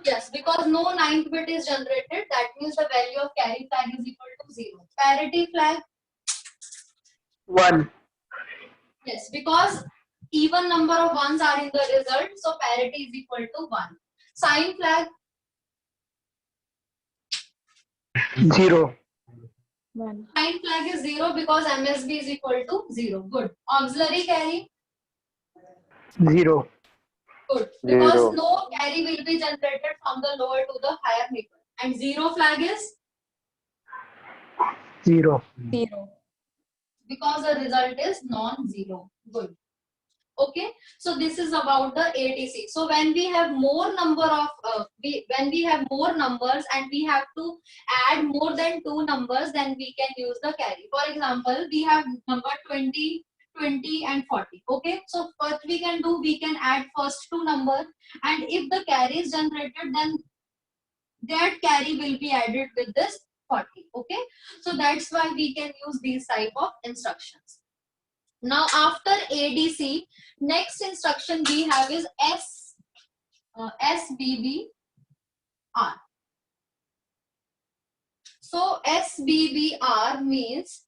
Yes, because no ninth bit is generated, that means the value of carry flag is equal to 0. Parity flag, 1. yes, because even number of ones are in the result, so parity is equal to 1. Sign flag, 0. 1. sign flag is 0 because MSB is equal to 0. Good. Auxiliary carry, 0. good. Because 0. no carry will be generated from the lower to the higher neighbor. And 0 flag is 0. 0. because the result is non-zero. Good. Okay, so this is about the ADC. So when we have more number of when we have more numbers and we have to add more than 2 numbers, then we can use the carry. For example, we have number 20, 20 and 40. Okay, so what we can do, we can add first 2 numbers, and if the carry is generated, then that carry will be added with this 40. Okay, so that's why we can use these type of instructions. Now after ADC, next instruction we have is SBBR. So SBBR means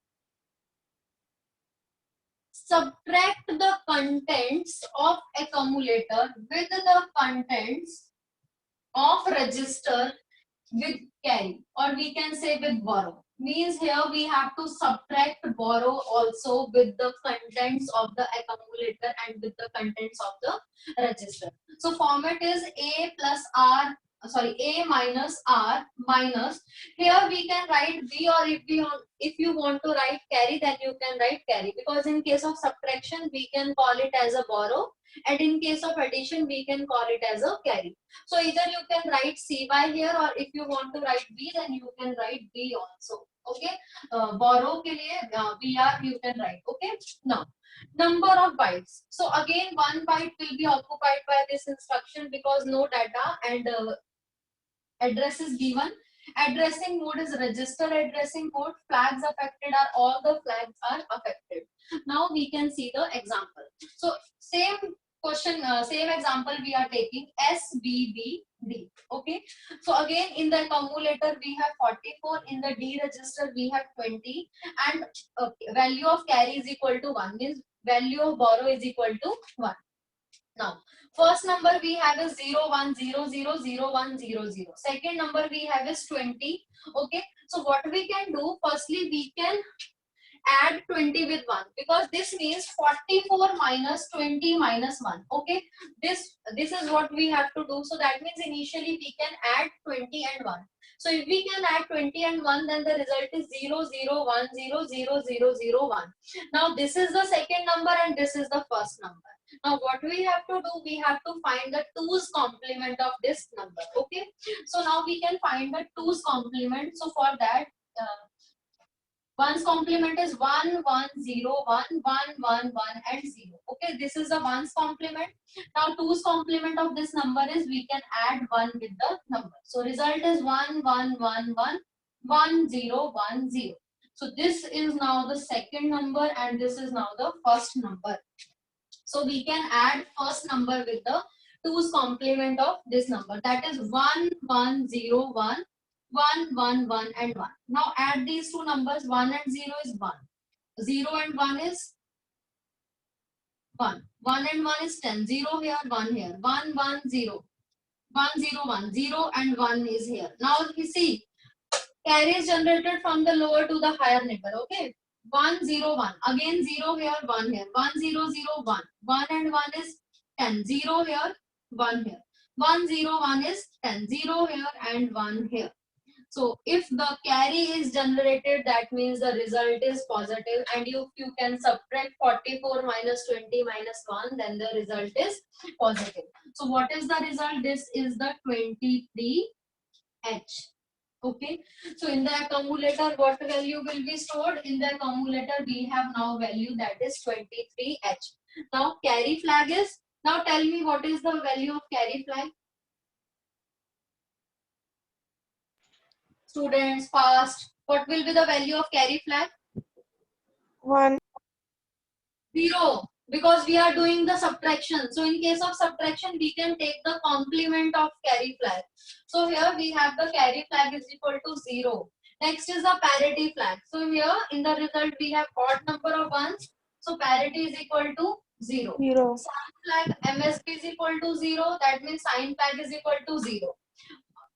subtract the contents of accumulator with the contents of register with carry, or we can say with borrow. Means here we have to subtract borrow also with the contents of the accumulator and with the contents of the register. So format is A plus R, A minus R minus. Here we can write B, or if you want to write carry, then you can write carry, because in case of subtraction we can call it as a borrow, and in case of addition we can call it as a carry. So either you can write CY here, or if you want to write B, then you can write B also. Okay, borrow ke liye BR you can write. Okay, now number of bytes. So again 1 byte will be occupied by this instruction because no data and address is given. Addressing mode is register addressing mode. Flags affected are all the flags are affected. Now we can see the example. So same question, same example we are taking SBBD. Okay. So again in the accumulator we have 44, in the D register we have 20, and value of carry is equal to 1, means value of borrow is equal to 1. Now, first number we have is 0, 1, 0, 0, 0, 1, 0, 0. Second number we have is 20. Okay. So what we can do, firstly we can add 20 with 1, because this means 44 minus 20 minus 1. Okay. This is what we have to do. So that means initially we can add 20 and 1. So if we can add 20 and 1, then the result is 0, 0, 1, 0, 0, 0, 0, 1. Now this is the second number and this is the first number. Now what we have to do, we have to find the 2's complement of this number. Okay. So now we can find the 2's complement. So for that, One's complement is 1, 1, 0, 1, 1, 1, 1, and 0. Okay, this is the one's complement. Now, two's complement of this number is we can add 1 with the number. So, result is 1, 1, 1, 1, 1, 0, 1, 0. So, this is now the second number and this is now the first number. So, we can add first number with the two's complement of this number. That is 1, 1, 0, 1. 1, 1, 1, and 1. Now add these two numbers. 1 and 0 is 1. 0 and 1 is 1. 1 and 1 is 10. 0 here, 1 here. 1, 1, 0. 1, 0, 1. 0 and 1 is here. Now you see, carry is generated from the lower to the higher number. Okay. 1, 0, 1. Again 0 here, 1 here. 1, 0, 0, 1. 1 and 1 is 10. 0 here, 1 here. 1, 0, 1 is 10. 0 here and 1 here. So if the carry is generated, that means the result is positive, and if you can subtract 44 minus 20 minus 1, then the result is positive. So what is the result? This is the 23H. Okay. So in the accumulator, what value will be stored? In the accumulator, we have now value that is 23H. Now carry flag is, now tell me what is the value of carry flag? Students, fast. What will be the value of carry flag? 1. 0. Because we are doing the subtraction. So in case of subtraction, we can take the complement of carry flag. So here we have the carry flag is equal to 0. Next is the parity flag. So here in the result, we have odd number of ones. So parity is equal to 0. 0. Sign flag MSB is equal to 0. That means sign flag is equal to 0.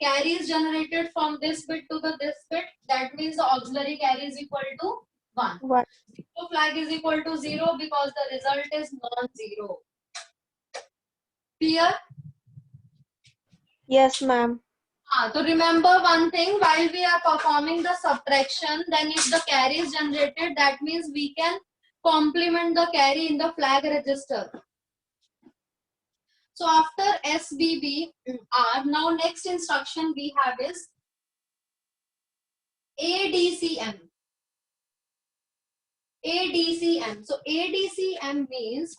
Carry is generated from this bit to the this bit. That means the auxiliary carry is equal to 1. 1. Zero flag is equal to 0 because the result is non-zero. Clear? Yes, ma'am. So remember one thing, while we are performing the subtraction, then if the carry is generated, that means we can complement the carry in the flag register. So after SBB R, now next instruction we have is ADCM. ADCM. So ADCM means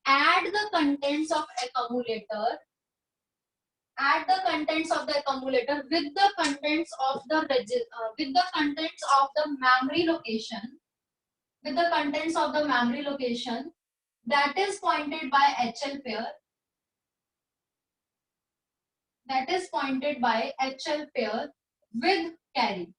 add the contents of accumulator. Add the contents of the accumulator with the contents of the memory location. With the contents of the memory location that is pointed by HL pair. That is pointed by HL pair with carry.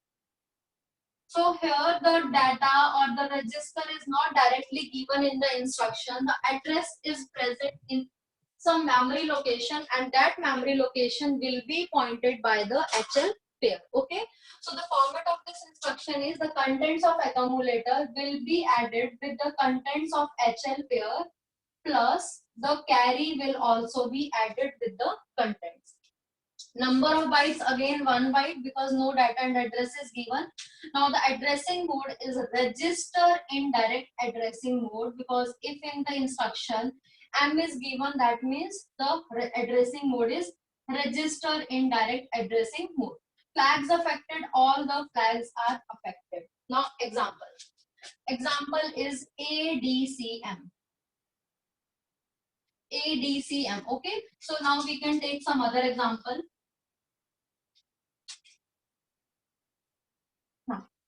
So here the data or the register is not directly given in the instruction. The address is present in some memory location, and that memory location will be pointed by the HL pair. Okay. So the format of this instruction is the contents of accumulator will be added with the contents of HL pair plus the carry will also be added with the contents. Number of bytes, again 1 byte because no data and address is given. Now the addressing mode is register indirect addressing mode, because if in the instruction M is given, that means the addressing mode is register indirect addressing mode. Flags affected, all the flags are affected. Now example. Example is ADCM. ADCM. Okay. So now we can take some other example.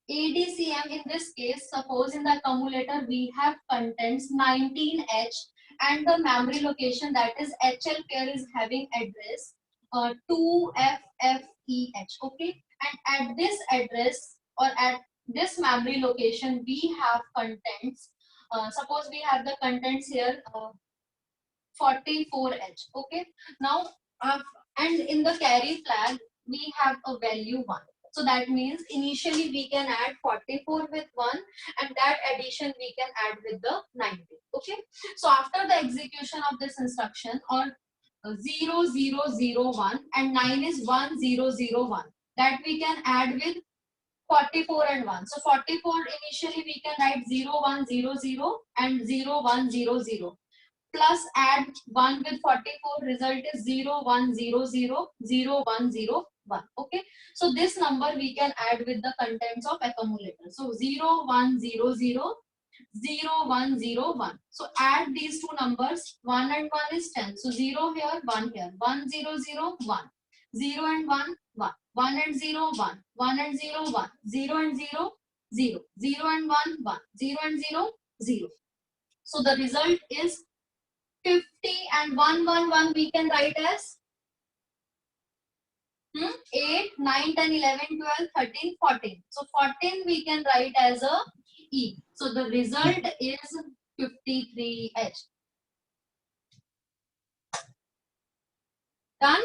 ADCM, in this case, suppose in the accumulator we have contents 19H and the memory location, that is HL pair, is having address 2FFEH. Okay, and at this address or at this memory location we have contents. Suppose we have the contents here 44H. Okay, now and in the carry flag we have a value 1. So that means initially we can add 44 with 1, and that addition we can add with the 90. Okay. So after the execution of this instruction, or 0001 and 9 is 1001, that we can add with 44 and 1. So 44 initially we can write 0100 and 0100. Plus add 1 with 44, result is 0100 0100. 1. Okay, so this number we can add with the contents of accumulator. So 0 1 0 0 0 1 0 1. So add these two numbers. 1 and 1 is 10. So 0 here, 1 here. 1 0 0 1. 0 and 1 1. 1 and 0 1. 1 and 0 1. 0 and 0 0. 0 and 1 1. 0 and 0 0. So the result is 50 and 1 we can write as 8, 9, 10, 11, 12, 13, 14. So 14 we can write as a E. So the result is 53H. Done?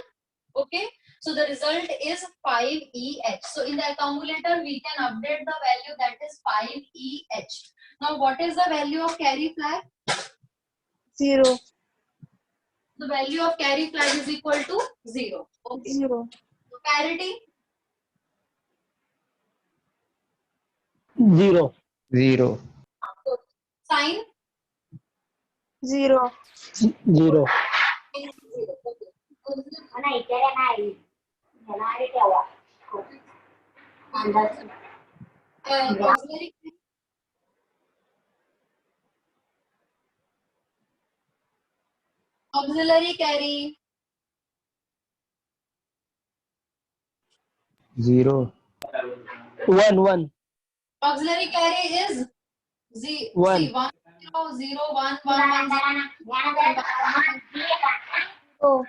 Okay. So the result is 5EH. So in the accumulator we can update the value, that is 5EH. Now what is the value of carry flag? 0. The value of carry flag is equal to 0. Okay. 0. So parity? 0. 0. Sign? 0. 0. Auxiliary carry. 0. 1 1. Auxiliary carry is Z. 1. See 1 0 0 1 1 1 0. Oh,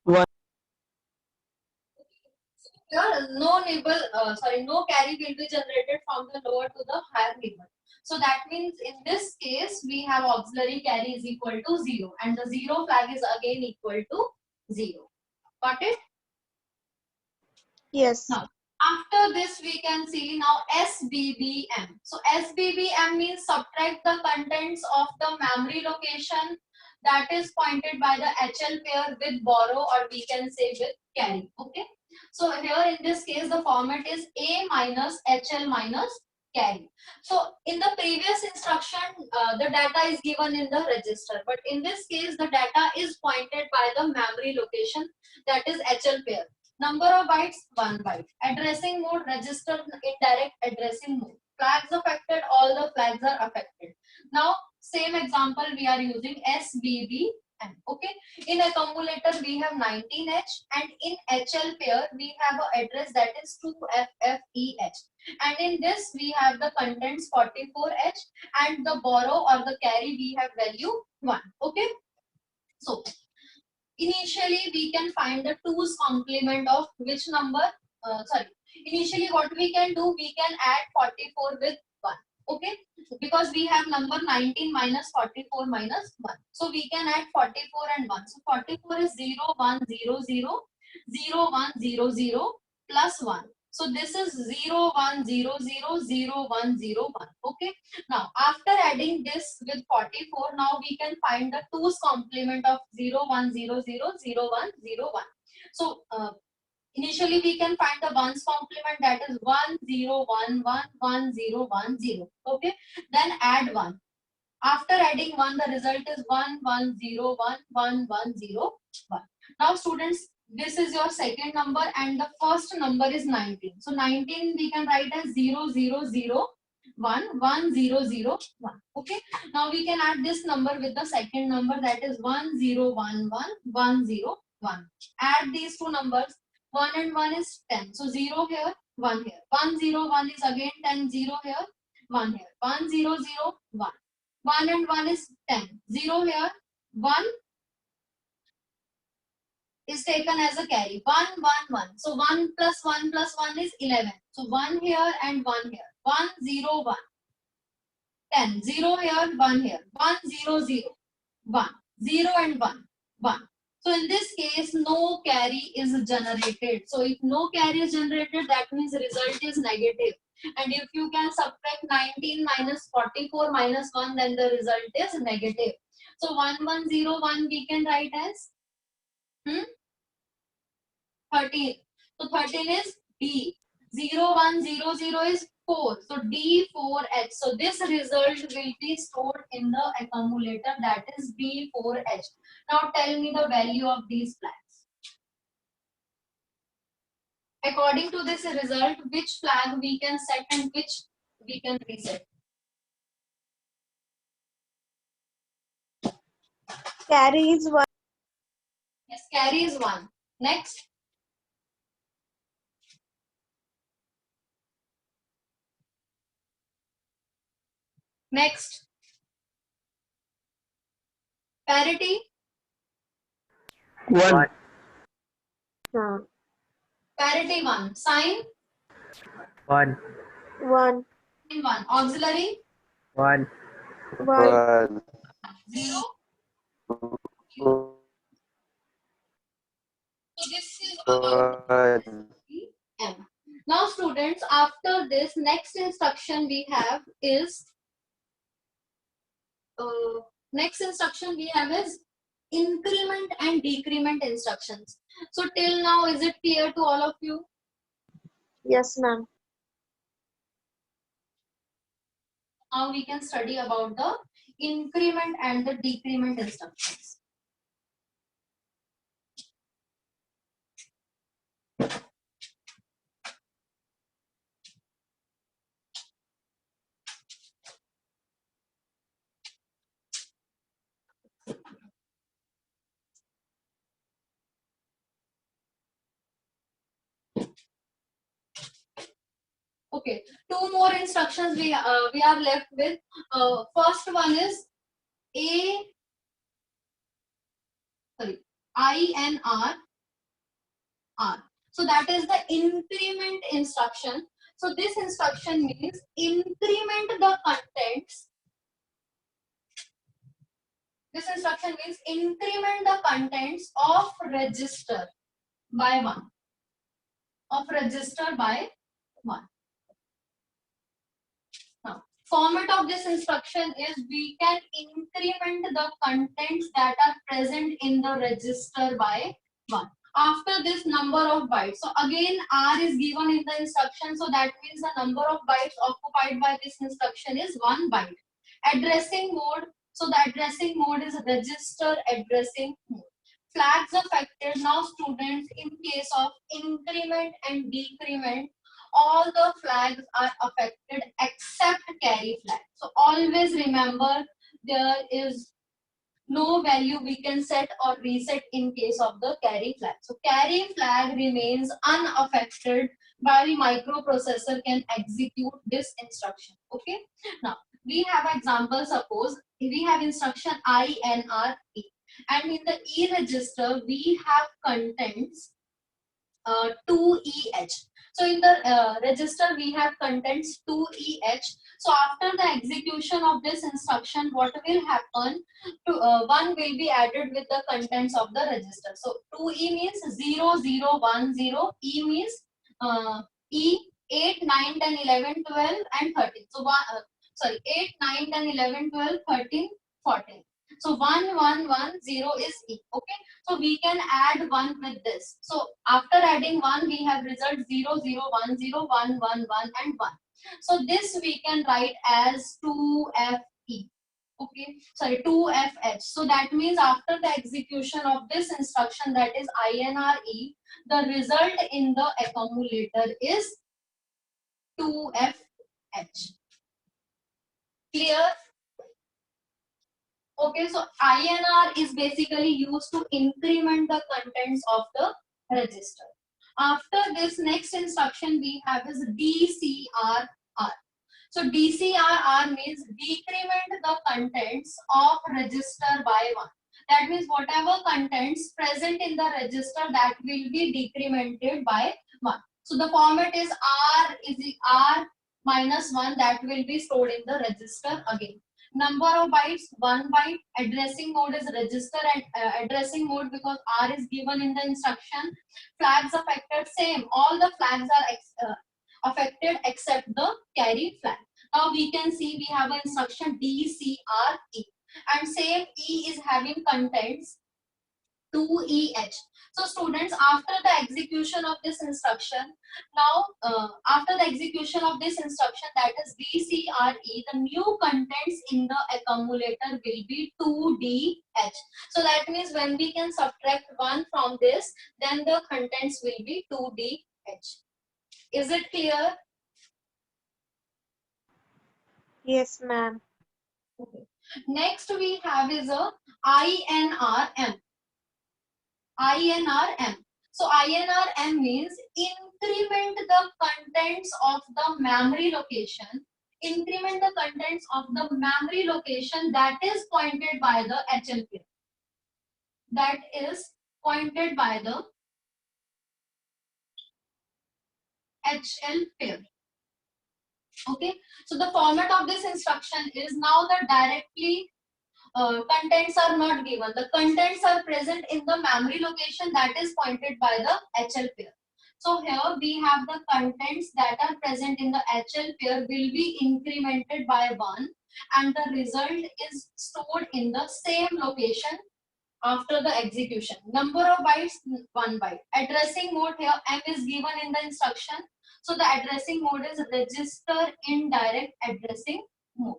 1. Here no carry will be generated from the lower to the higher neighbor. So that means in this case we have auxiliary carry is equal to 0 and the 0 flag is again equal to 0. Got it? yes. Now, after this we can see now SBBM. So SBBM means subtract the contents of the memory location that is pointed by the HL pair with borrow, or we can say with carry. Okay. So here in this case the format is A minus HL minus carry. So in the previous instruction the data is given in the register, but in this case the data is pointed by the memory location, that is HL pair. Number of bytes 1 byte. Addressing mode register indirect addressing mode. Flags affected, all the flags are affected. Now same example we are using SBBM. Okay. In accumulator we have 19H and in HL pair we have an address that is 2FFEH. And in this we have the contents 44H and the borrow or the carry we have value 1. Okay. So initially we can find the 2's complement of which number, initially what we can do, we can add 44 with 1. Okay, because we have number 19 minus 44 minus 1, so we can add 44 and 1. So 44 is 0 1 0 0 0 1 0 0 plus 1. So this is 0 1 0 0 0 1 0 1. Okay, now after adding this with 44, now we can find the 2's complement of 0 1 0 0 0 1 0 1. So initially we can find the 1's complement, that is 1 0 1 1 1 0 1 0. Okay, then add 1. After adding 1, the result is 1 1 0 1 1 1 0 1. Now students, this is your second number and the first number is 19. So 19 we can write as 0 0 0 1 1 0 0 1. Okay, now we can add this number with the second number, that is 1 0 1 1 1 0 1. Add these two numbers. 1 and 1 is 10. So 0 here, 1 here. 1 0 1 is again 10. 0 here, 1 here. 1 0 0 1. 1 and 1 is 10. 0 here, 1 is taken as a carry. 1 1 1. So 1 plus 1 plus 1 is 11. So 1 here and 1 here. 1 0 1. 10. 0 here, 1 here. 1 0 0 1. 0 and 1 1. So in this case no carry is generated. So if no carry is generated, that means result is negative. And if you can subtract 19 minus 44 minus 1, then the result is negative. So 1101 we can write as 13. So 13 is D. 0100 is 4. So D4H. So this result will be stored in the accumulator, that is D4H. Now tell me the value of these flags. According to this result, which flag we can set and which we can reset? Carry is 1. Yes, carry is 1. Next. Next. Parity. 1. Parity 1. Sign. 1. 1. 1. Auxiliary. 1. 1. 0. So this is our M. Now students, after this, next instruction we have is increment and decrement instructions. So till now, is it clear to all of you? Yes, ma'am. Now we can study about the increment and the decrement instructions. Okay, two more instructions we are left with. First one is A, sorry, INR R. So that is the increment instruction. So this instruction means increment the contents. This instruction means increment the contents of register by 1. Of register by 1. Now, format of this instruction is we can increment the contents that are present in the register by 1. After this number of bytes, so again R is given in the instruction, so that means the number of bytes occupied by this instruction is 1 byte. Addressing mode, so the addressing mode is register addressing mode. Flags affected. Now students, in case of increment and decrement, all the flags are affected except carry flag. So always remember, there is no value we can set or reset in case of the carry flag. So carry flag remains unaffected while microprocessor can execute this instruction. Okay. Now we have example. Suppose we have instruction INR E, and in the E register we have contents 2EH. So in the register we have contents 2EH. So after the execution of this instruction, what will happen? 1 will be added with the contents of the register. So 2E means 0, 0, 1, 0. E means E 8, 9, 10, 11, 12 and 13. So 8, 9, 10, 11, 12, 13, 14. So 1, 1, 1, 0 is E. Okay. So we can add 1 with this. So after adding 1, we have result 0, 0, 1, 0, 1, 1, 1 and 1. So this we can write as 2FE. Okay, sorry, 2FH. So that means after the execution of this instruction, that is INRE, the result in the accumulator is 2FH. Clear? Okay, so INR is basically used to increment the contents of the register. After this, next instruction we have is DCRR. So DCRR means decrement the contents of register by 1. That means whatever contents present in the register, that will be decremented by 1. So the format is R minus 1, that will be stored in the register again. Number of bytes 1 byte. Addressing mode is register and addressing mode because R is given in the instruction. Flags affected, same, all the flags are affected except the carry flag. Now we can see we have an instruction DCRE, and same E is having contents 2EH. So students, after the execution of this instruction, after the execution of this instruction, that is DCRE, the new contents in the accumulator will be 2DH. So that means when we can subtract 1 from this, then the contents will be 2DH. 5h. Is it clear? Yes, ma'am. Okay. Next we have is a INRM. INRM. So INRM means increment the contents of the memory location. Increment the contents of the memory location that is pointed by the HL pair. That is pointed by the HL pair. Okay. So the format of this instruction is now the directly contents are not given. The contents are present in the memory location that is pointed by the HL pair. So here we have the contents that are present in the HL pair will be incremented by 1 and the result is stored in the same location after the execution. Number of bytes 1 byte. Addressing mode here M is given in the instruction. So the addressing mode is register indirect addressing mode.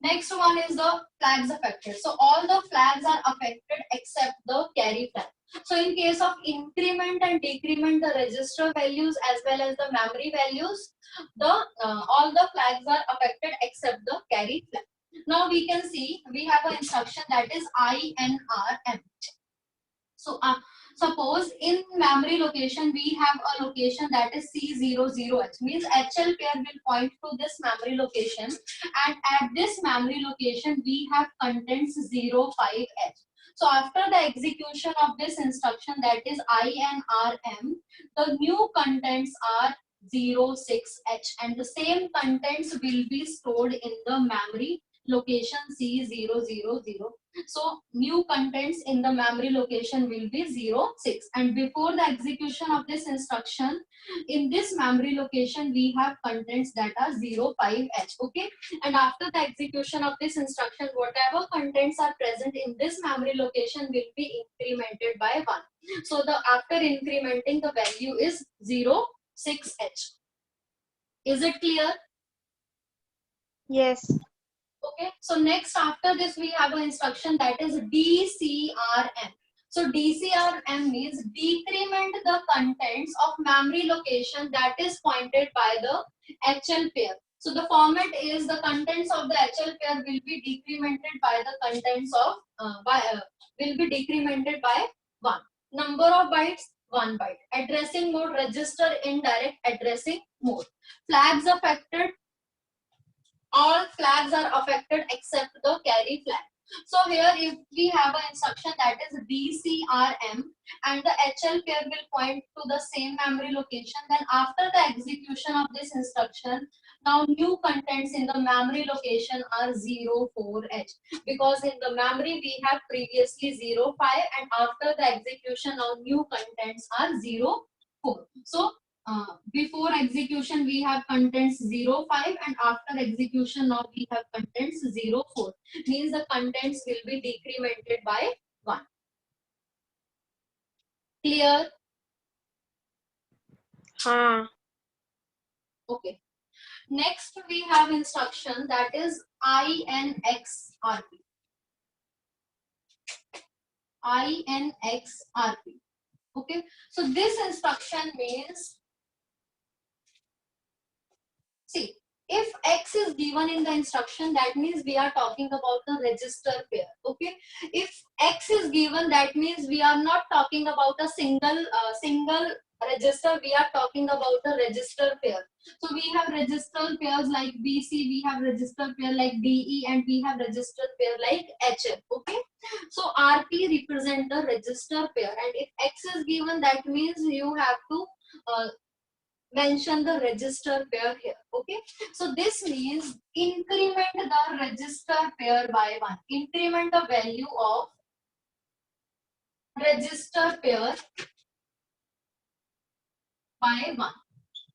Next one is the flags affected. So all the flags are affected except the carry flag. So in case of increment and decrement, the register values as well as the memory values, the all the flags are affected except the carry flag. Now we can see we have an instruction that is INRM. So suppose in memory location we have a location that is C00H, means HL pair will point to this memory location, and at this memory location we have contents 05H. So after the execution of this instruction that is INRM, the new contents are 06H and the same contents will be stored in the memory location C000. So new contents in the memory location will be 06 and before the execution of this instruction in this memory location we have contents that are 05H. Okay, and after the execution of this instruction whatever contents are present in this memory location will be incremented by 1. So the after incrementing the value is 06H. Is it clear? Yes. Okay, so next after this we have an instruction that is DCRM. So DCRM means decrement the contents of memory location that is pointed by the HL pair. So the format is the contents of the HL pair will be decremented by the contents of will be decremented by 1. Number of bytes 1 byte. Addressing mode register indirect addressing mode. Flags affected, all flags are affected except the carry flag. So here if we have an instruction that is DCRM and the HL pair will point to the same memory location, then after the execution of this instruction, now new contents in the memory location are 04H because in the memory we have previously 05 and after the execution now new contents are 04. So before execution we have contents 05 and after execution now we have contents 04, means the contents will be decremented by 1. Clear? Okay, next we have instruction that is INXRP. INXRP. Okay, so this instruction means, see, if X is given in the instruction, that means we are talking about the register pair. Okay, if X is given, that means we are not talking about a single register. We are talking about the register pair. So we have register pairs like BC, we have register pair like DE, and we have register pair like HF. Okay, so RP represent the register pair, and if X is given, that means you have to mention the register pair here. Okay, so this means increment the register pair by 1. Increment the value of register pair by 1.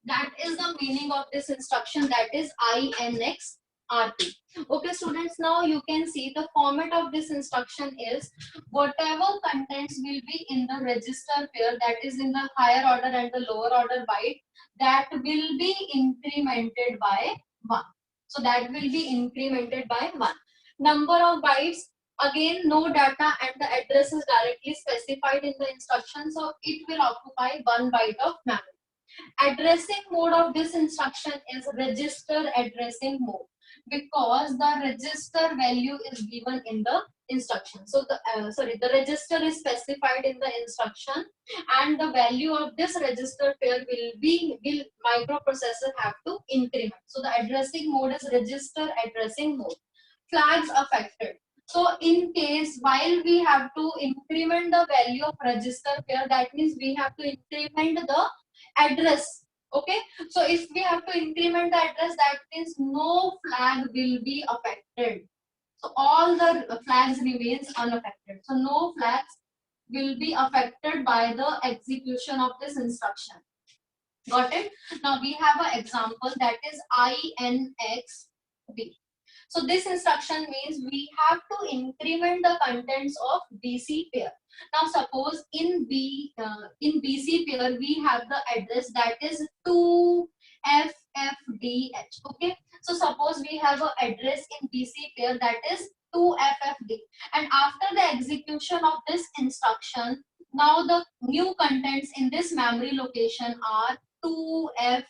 That is the meaning of this instruction, that is INXRP. Okay students, now you can see the format of this instruction is whatever contents will be in the register pair, that is in the higher order and the lower order byte, that will be incremented by 1. So that will be incremented by 1. Number of bytes Again, no data and the address is directly specified in the instruction, so it will occupy 1 byte of memory. Addressing mode of this instruction is register addressing mode because the register value is given in the instruction. So the register is specified in the instruction, and the value of this register pair will microprocessor have to increment. So the addressing mode is register addressing mode. Flags affected. So in case while we have to increment the value of register pair, that means we have to increment the address. Okay, so if we have to increment the address, that means no flag will be affected. So all the flags remains unaffected. So no flags will be affected by the execution of this instruction. Got it? Now we have an example, that is INXB. So this instruction means we have to increment the contents of BC pair. Now suppose in BC pair we have the address that is 2FFDH. Okay. So suppose we have an address in BC pair that is 2FFD, and after the execution of this instruction, now the new contents in this memory location are 2FFEH.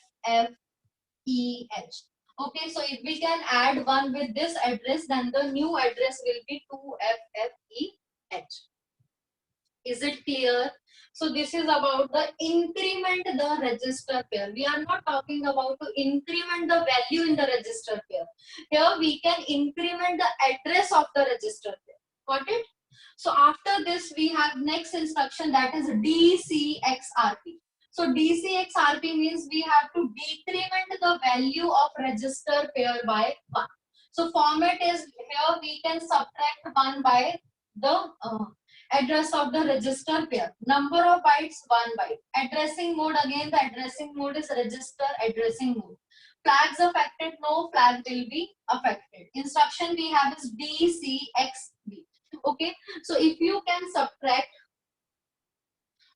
Okay, so if we can add 1 with this address, then the new address will be 2FFEH. Is it clear? So this is about the increment the register pair. We are not talking about to increment the value in the register pair. Here we can increment the address of the register pair. Got it? So after this we have next instruction, that is DCXRP. So DCXRP means we have to decrement the value of register pair by 1. So format is, here we can subtract 1 by the address of the register pair. Number of bytes 1 byte. Addressing mode, again the addressing mode is register addressing mode. Flags affected, no flag will be affected. Instruction we have is DCXB. Okay, so if you can subtract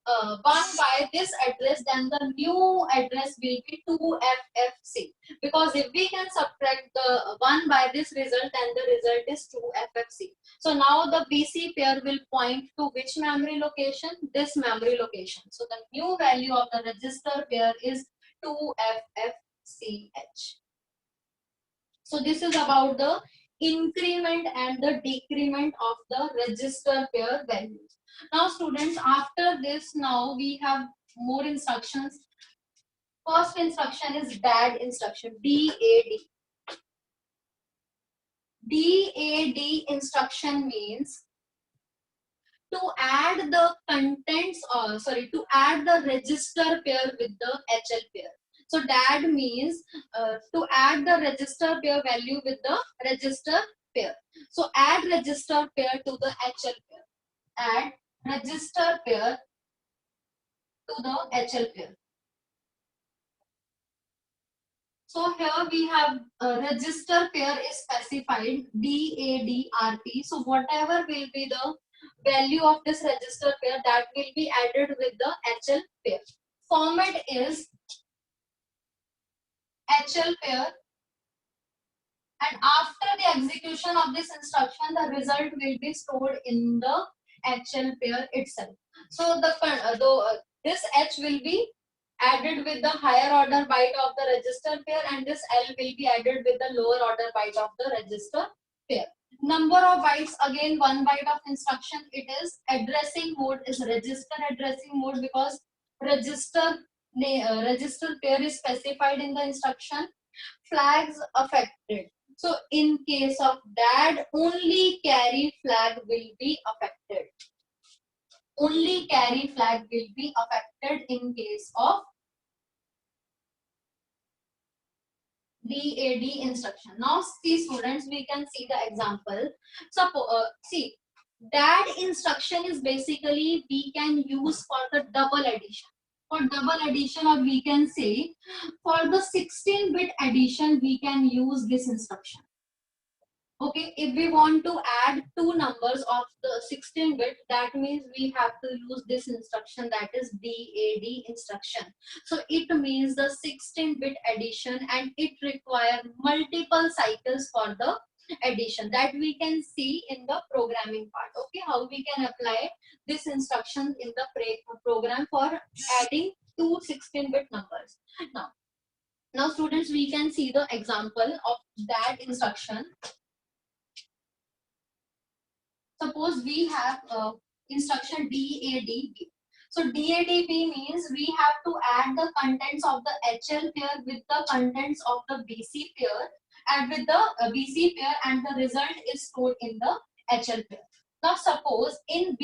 1 by this address, then the new address will be 2FFC. Because if we can subtract the 1 by this result, then the result is 2FFC. So now the BC pair will point to which memory location? This memory location. So the new value of the register pair is 2FFCH. So this is about the increment and the decrement of the register pair values. Now students, after this, now we have more instructions. First instruction is DAD instruction, DAD. DAD instruction means to add the contents, to add the register pair with the HL pair. So DAD means to add the register pair value with the register pair. So add register pair to the HL pair. Add register pair to the HL pair. So here we have register pair is specified DADRP. So whatever will be the value of this register pair, that will be added with the HL pair. Format is HL pair, and after the execution of this instruction, the result will be stored in the HL pair itself. So this H will be added with the higher order byte of the register pair, and this L will be added with the lower order byte of the register pair. Number of bytes, again 1 byte of instruction. It is addressing mode is register addressing mode because register pair is specified in the instruction. Flags affected. So in case of DAD, only carry flag will be affected. Only carry flag will be affected in case of DAD instruction. Now see students, we can see the example. Suppose see, DAD instruction is basically we can use for the double addition. For double addition, or we can say for the 16-bit addition, we can use this instruction. Okay, if we want to add two numbers of the 16-bit, that means we have to use this instruction, that is DAD instruction. So it means the 16-bit addition, and it requires multiple cycles for the addition. That we can see in the programming part. Okay, how we can apply this instruction in the program for adding two 16-bit numbers. Now students, we can see the example of that instruction. Suppose we have instruction DADB. So DADB means we have to add the contents of the HL pair with the contents of the BC pair, and with the BC pair, and the result is stored in the HL pair. Now suppose in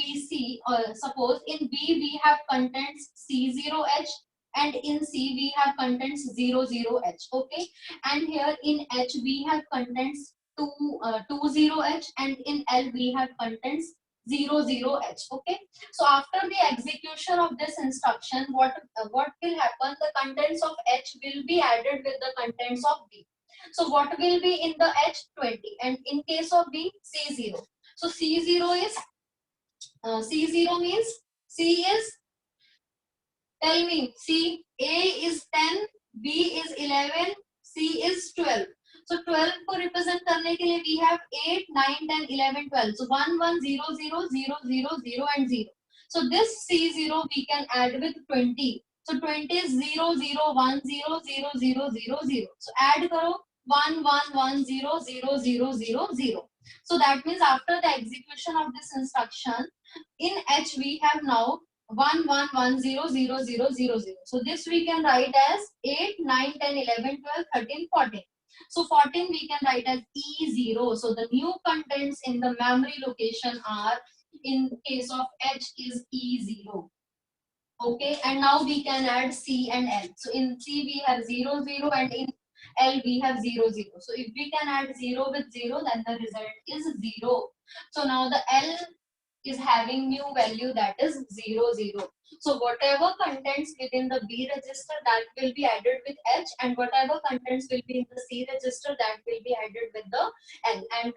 suppose in B we have contents C0H, and in C we have contents 00H. Okay, and here in H we have contents 20H, and in L we have contents 00H. Okay, so after the execution of this instruction, what will happen? The contents of H will be added with the contents of B. So what will be in the H? 20, and in case of B, C0. So C0 is C0 means C is, tell me, C, A is 10, B is 11, C is 12. So 12 को represent करने के लिए we have 8, 9, 10, 11, 12. So 1, 1, 0, 0, 0, 0, 0 and 0. So this C0 we can add with 20. So 20 is 0, 0, 1, 0, 0, 0, 0, 0. So add करो 1, 1, 1, 0, 0, 0, 0, 0. So that means after the execution of this instruction, in H we have now 1, 1, 1, 0, 0, 0, 0, 0. So this we can write as 8, 9, 10, 11, 12, 13, 14. So 14 we can write as E0. So the new contents in the memory location are, in case of H, is E0. Okay, and now we can add C and L. So in C we have 0, 0, and in L we have 0, 0. So if we can add 0 with 0, then the result is 0. So now the L is having new value, that is 0, 0. So whatever contents within the B register, that will be added with H, and whatever contents will be in the C register, that will be added with the L. And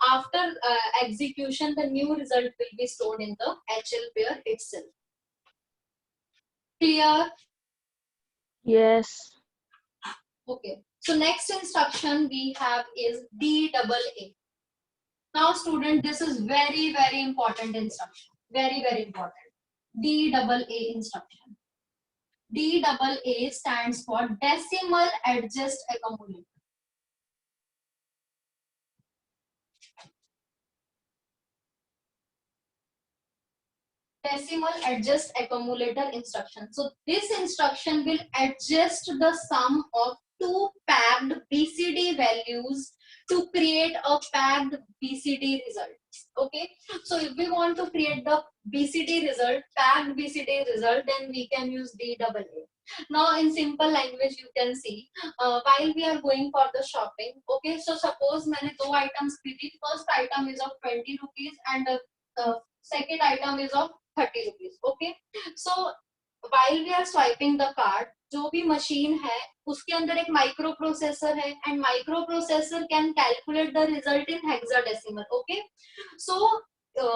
after execution, the new result will be stored in the HL pair itself. Clear? Yes. Okay. So next instruction we have is DAA. Now student, this is very, very important instruction. Very, very important. DAA instruction. DAA stands for Decimal Adjust Accumulator. Decimal Adjust Accumulator instruction. So this instruction will adjust the sum of two packed BCD values to create a packed BCD result. Okay, so if we want to create the BCD result, packed BCD result, then we can use DAA. Now in simple language you can see, while we are going for the shopping, okay, so suppose मैंने दो items ली थी. First item is of 20 rupees and second item is of 30 rupees. Okay, so while we are swiping the card, जो भी machine है उसके अंदर एक micro processor है, and micro processor can calculate the result in hexadecimal. Okay, so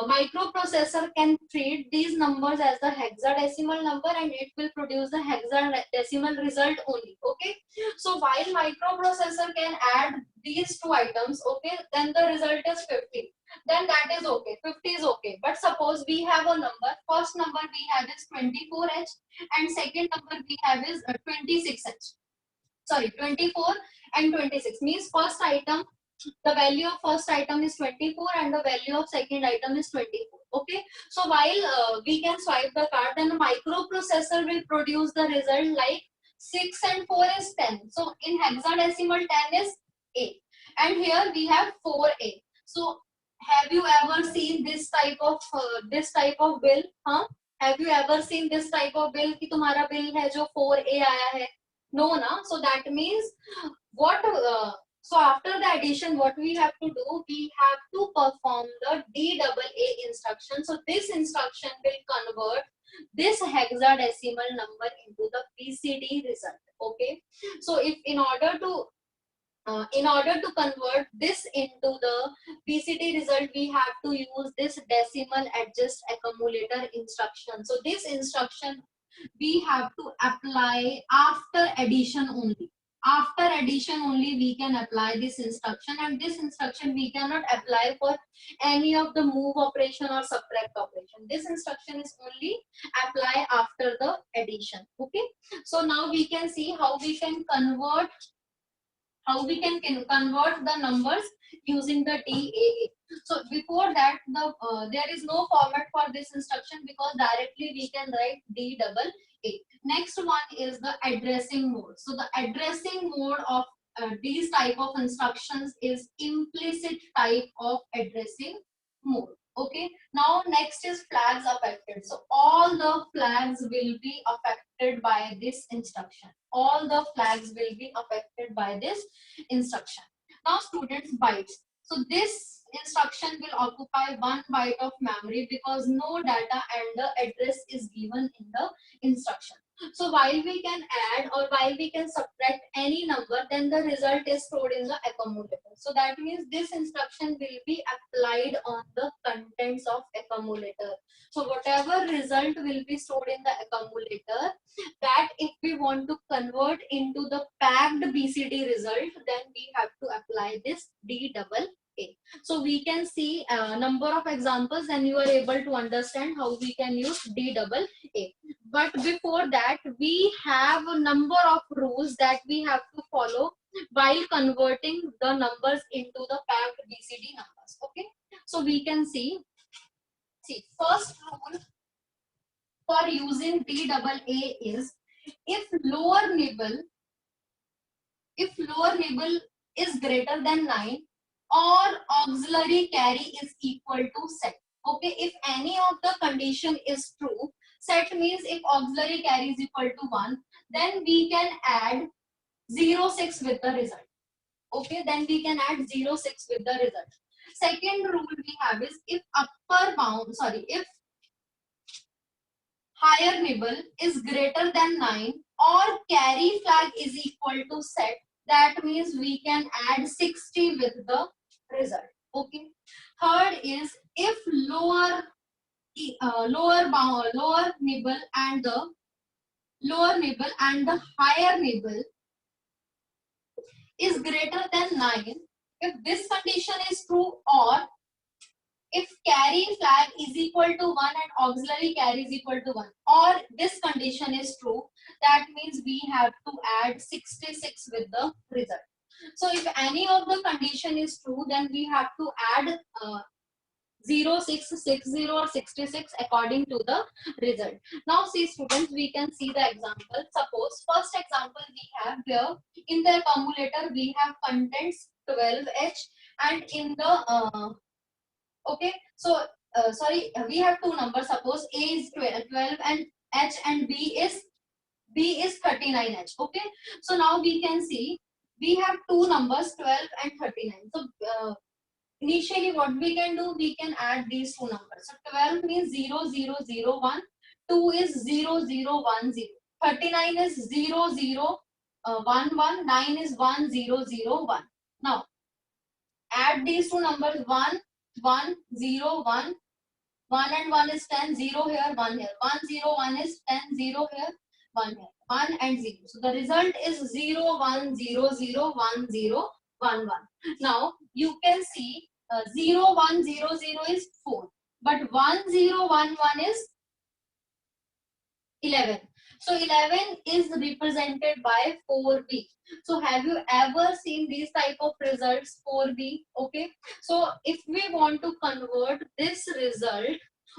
microprocessor can treat these numbers as the hexadecimal number, and it will produce the hexadecimal result only. Okay, so while microprocessor can add these two items, okay, then the result is 50. Then that is okay, 50 is okay. But suppose we have a number, first number we have is 24H, and second number we have is 26H. Sorry, 24 and 26 means first item, the value of first item is 24 and the value of second item is 24. Okay, so while we can swipe the card, then the microprocessor will produce the result like 6 and 4 is 10. So in hexadecimal 10 is A, and here we have 4A. So have you ever seen this type of bill? Huh? Have you ever seen this type of bill कि तुम्हारा bill है जो 4A आया है? No, na. So that means what? So after the addition, what we have to do? We have to perform the DAA instruction. So this instruction will convert this hexadecimal number into the BCD result. Okay. So if in order to convert this into the BCD result, we have to use this decimal adjust accumulator instruction. So this instruction we have to apply after addition only. After addition only we can apply this instruction, and this instruction we cannot apply for any of the move operation or subtract operation. This instruction is only apply after the addition. Okay, so now we can see how we can convert convert the numbers using the DAA. So before that, there is no format for this instruction, because directly we can write D double A. Next one is the addressing mode. So the addressing mode of these type of instructions is implicit type of addressing mode. Okay, now next is flags affected. So all the flags will be affected by this instruction. All the flags will be affected by this instruction. Now students, bytes. So this instruction will occupy 1 byte of memory, because no data and the address is given in the instruction. So while we can add or while we can subtract any number, then the result is stored in the accumulator. So that means this instruction will be applied on the contents of accumulator. So whatever result will be stored in the accumulator, that if we want to convert into the packed BCD result, then we have to apply this D double A. So we can see a number of examples and you are able to understand how we can use D double A. But before that, we have a number of rules that we have to follow while converting the numbers into the packed BCD numbers. Okay, so we can see first rule for using D double A is, if lower nibble is greater than 9 or auxiliary carry is equal to set. Okay, if any of the condition is true, set means if auxiliary carry is equal to 1, then we can add 0,6 with the result. Okay, then we can add 0,6 with the result. Second rule we have is, if if higher nibble is greater than 9 or carry flag is equal to set, that means we can add 60 with the result. Okay, third is, if lower nibble and the higher nibble is greater than 9, if this condition is true, or if carry flag is equal to 1 and auxiliary carry is equal to 1, or this condition is true, that means we have to add 66 with the result. So if any of the condition is true, then we have to add 0, 6, 60 or 66 according to the result. Now see students, we can see the example. Suppose first example we have here, in the accumulator we have contents 12H, and in the okay, so we have two numbers. Suppose A is 12 and H, and B is 39H. Okay, so now we can see we have two numbers 12 and 39. So initially what we can do, we can add these two numbers. So 12 means 0 0 0 1, 2 is 0 0 1 0, 39 is 0 0 1 1, 9 is 1 0 0 1. Now add these two numbers, 1 1 0 1, 1 and 1 is 10, 0 here, 1 here, 1 0 1 is 10, 0 here, 1 here, 1 and 0. So the result is 0 1 0 0 1 0 1 1. Now you can see 0 1 0 0 is 4, but 1 0 1 1 is 11. So 11 is represented by 4B. So have you ever seen these type of results, 4B? Okay, so if we want to convert this result,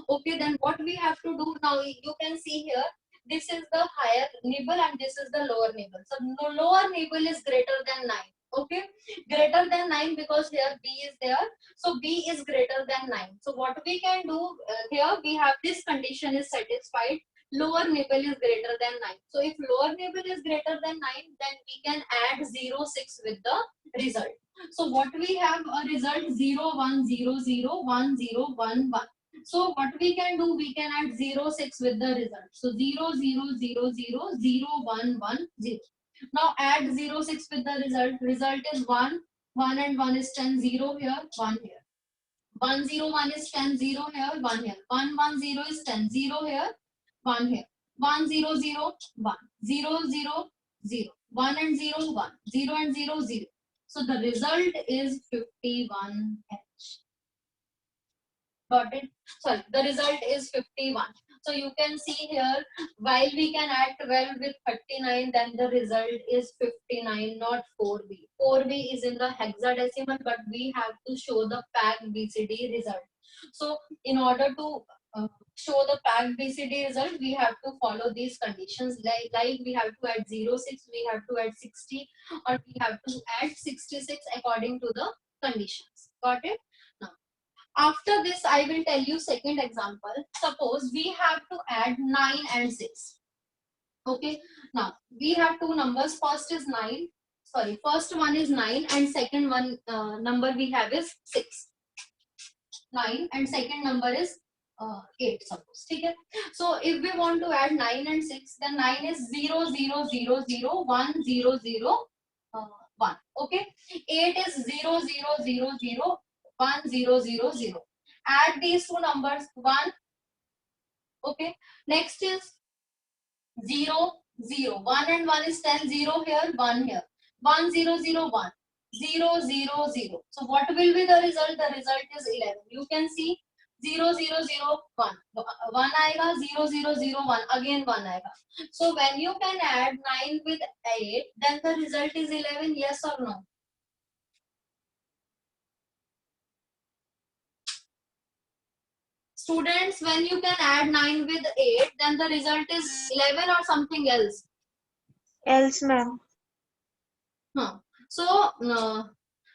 okay, then what we have to do now, you can see here, this is the higher nibble and this is the lower nibble. So the lower nibble is greater than 9. Okay, greater than 9, because here B is there, so B is greater than 9. So what we can do here, we have this condition is satisfied, lower nibble is greater than 9. So if lower nibble is greater than 9, then we can add 0 6 with the result. So what we have, a result 0 1 0 0 1 0 1 1. So what we can do, we can add 0 6 with the result. So 0 0 0 0 0 1 1 0. Now add 0 6 with the result. Result is 1 1 and 1 is 10, 0 here, 1 here. 1 0 1 is 10, 0 here, 1 here. 1 1 0 is 10, 0 here, 1 here. 1 0 0 1 0 0 0. 1 and 0, 1. 0 and 0, 0. So the result is 51H. Got it? Sorry, the result is 51. So you can see here, while we can add 12 with 39, then the result is 59, not 4B. 4B is in the hexadecimal, but we have to show the packed BCD result. So in order to show the packed BCD result, we have to follow these conditions. Like we have to add 06, we have to add 60, or we have to add 66 according to the conditions. Got it? Now, after this, I will tell you second example. Suppose we have to add 9 and 6. Okay. Now, we have two numbers. First is 9. Sorry, first one is 9 and second one number we have is 6. 9 and second number is 8 suppose. Okay. So, if we want to add 9 and 6, then 9 is 0, 0, 0, 0, 1, 0, 0, 1. Okay. 8 is 0, 0, 0, 0, 1, 0, 0, 0. Add these two numbers 1. Okay. Next is 0, 0. 1 and 1 is 10, 0 here, 1 here. 1, 0, 0, 1. 0, 0, 0. So what will be the result? The result is 11. You can see 0, 0, 0, 1. 1 aega, 0, 0, 0, 1. Again 1 aega. So when you can add 9 with 8, then the result is 11. Yes or no? Students, when you can add 9 with 8, then the result is 11 or something else. Else, ma'am. Huh.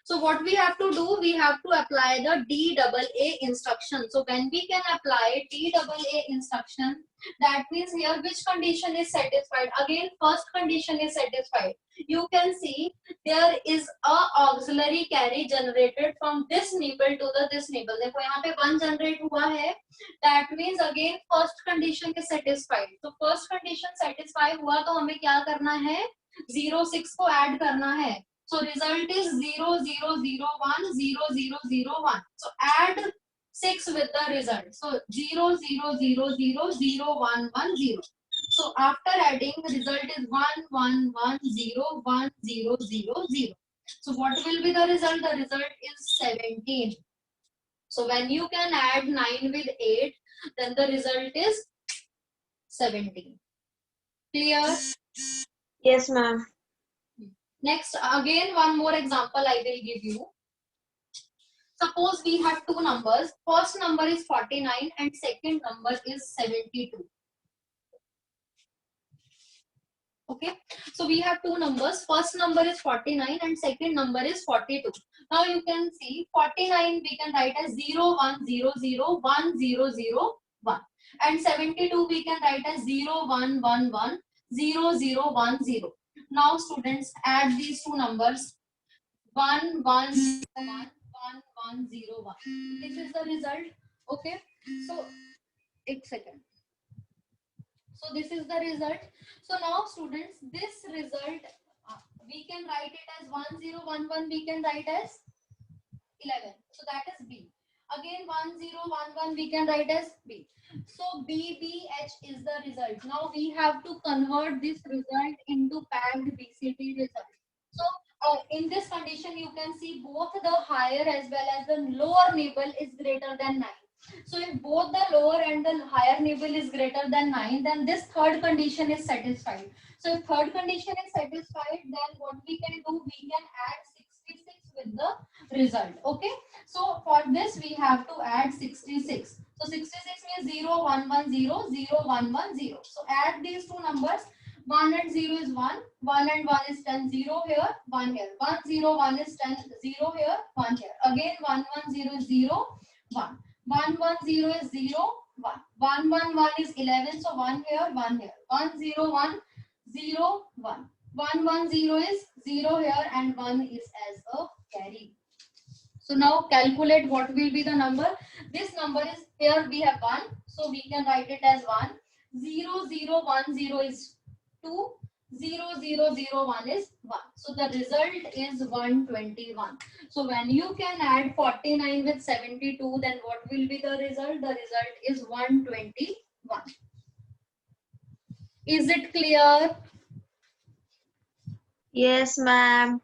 So what we have to do, we have to apply the DAA instruction. So when we can apply DAA instruction, that means here which condition is satisfied? Again, first condition is satisfied. You can see there is a auxiliary carry generated from this nibble to the this nibble. देखो यहाँ पे 1 generate हुआ है. That means again first condition is satisfied. So first condition satisfy हुआ तो हमें क्या करना है? 06 को ऐड करना है. So result is 0, 0, 0, 1, 0, 0, 0, 1. So add 6 with the result. So 0, 0, 0, 0, 0, 1, 1, 0. So after adding, the result is 1, 1, 1, 0, 1, 0, 0, 0. So what will be the result? The result is 17. So when you can add 9 with 8, then the result is 17. Clear? Yes, ma'am. Next, again, one more example I will give you. Suppose we have two numbers. First number is 49 and second number is 72. Okay. So we have two numbers. First number is 49 and second number is 42. Now you can see 49 we can write as 0, 1, 0, 0, 1, 0, 0, 1. And 72 we can write as 0, 1, 1, 1, 0, 0, 1, 0. Now students, add these two numbers. 1, 1, 1, 1, 1, 0, 1. This is the result. Okay. So, एक second. So this is the result. So now students, this result we can write it as 1011. We can write as 11. So that is B. Again 1011 we can write as B. So BBH is the result. Now we have to convert this result into packed BCD result. So in this condition you can see both the higher as well as the lower nibble is greater than 9. So if both the lower and the higher nibble is greater than 9, then this third condition is satisfied. So if third condition is satisfied, then what we can do, we can add 66 with the result. Okay. So for this we have to add 66. So 66 means 0, 1, 1, 0, 0, 1, 1, 0. So add these two numbers. 1 and 0 is 1. 1 and 1 is 10. 0 here, 1 here. 1, 0, 1 is 10. 0 here, 1 here. Again 1, 1, 0 is 0, 1. 1, 1, 0 is 0, 1. 1, 1, 1 is 11. So 1 here, 1 here. 1, 0, 1, 0, 1. 1, 1, 0 is 0 here and 1 is as a carry. So now calculate what will be the number. This number is, here we have 1. So we can write it as 1. 0, 0, 1, 0 is 2. 0, 0, 0, 1 is 1. So the result is 121. So when you can add 49 with 72, then what will be the result? The result is 121. Is it clear? Yes, ma'am.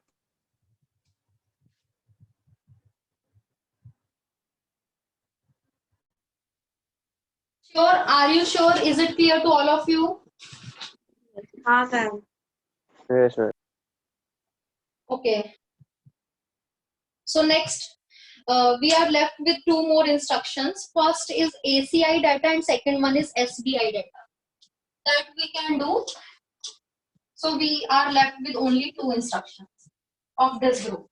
Sure, are you sure? Is it clear to all of you? हाँ, ma'am. Yes, ma'am. Okay. So next, we are left with two more instructions. First is ACI data and second one is SBI data. That we can do. So we are left with only two instructions of this group.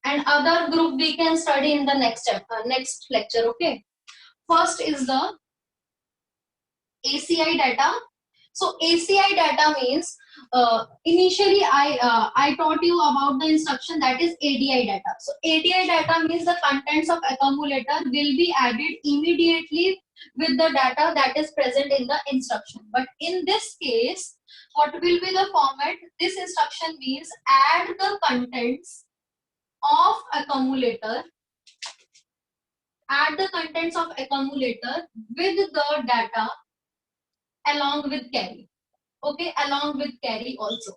And other group we can study in the next lecture. Okay. First is the ACI data. So ACI data means initially I taught you about the instruction that is ADI data. So ADI data means the contents of accumulator will be added immediately with the data that is present in the instruction. But in this case, what will be the format? This instruction means add the contents of accumulator, add the contents of accumulator with the data along with carry. Okay, along with carry also.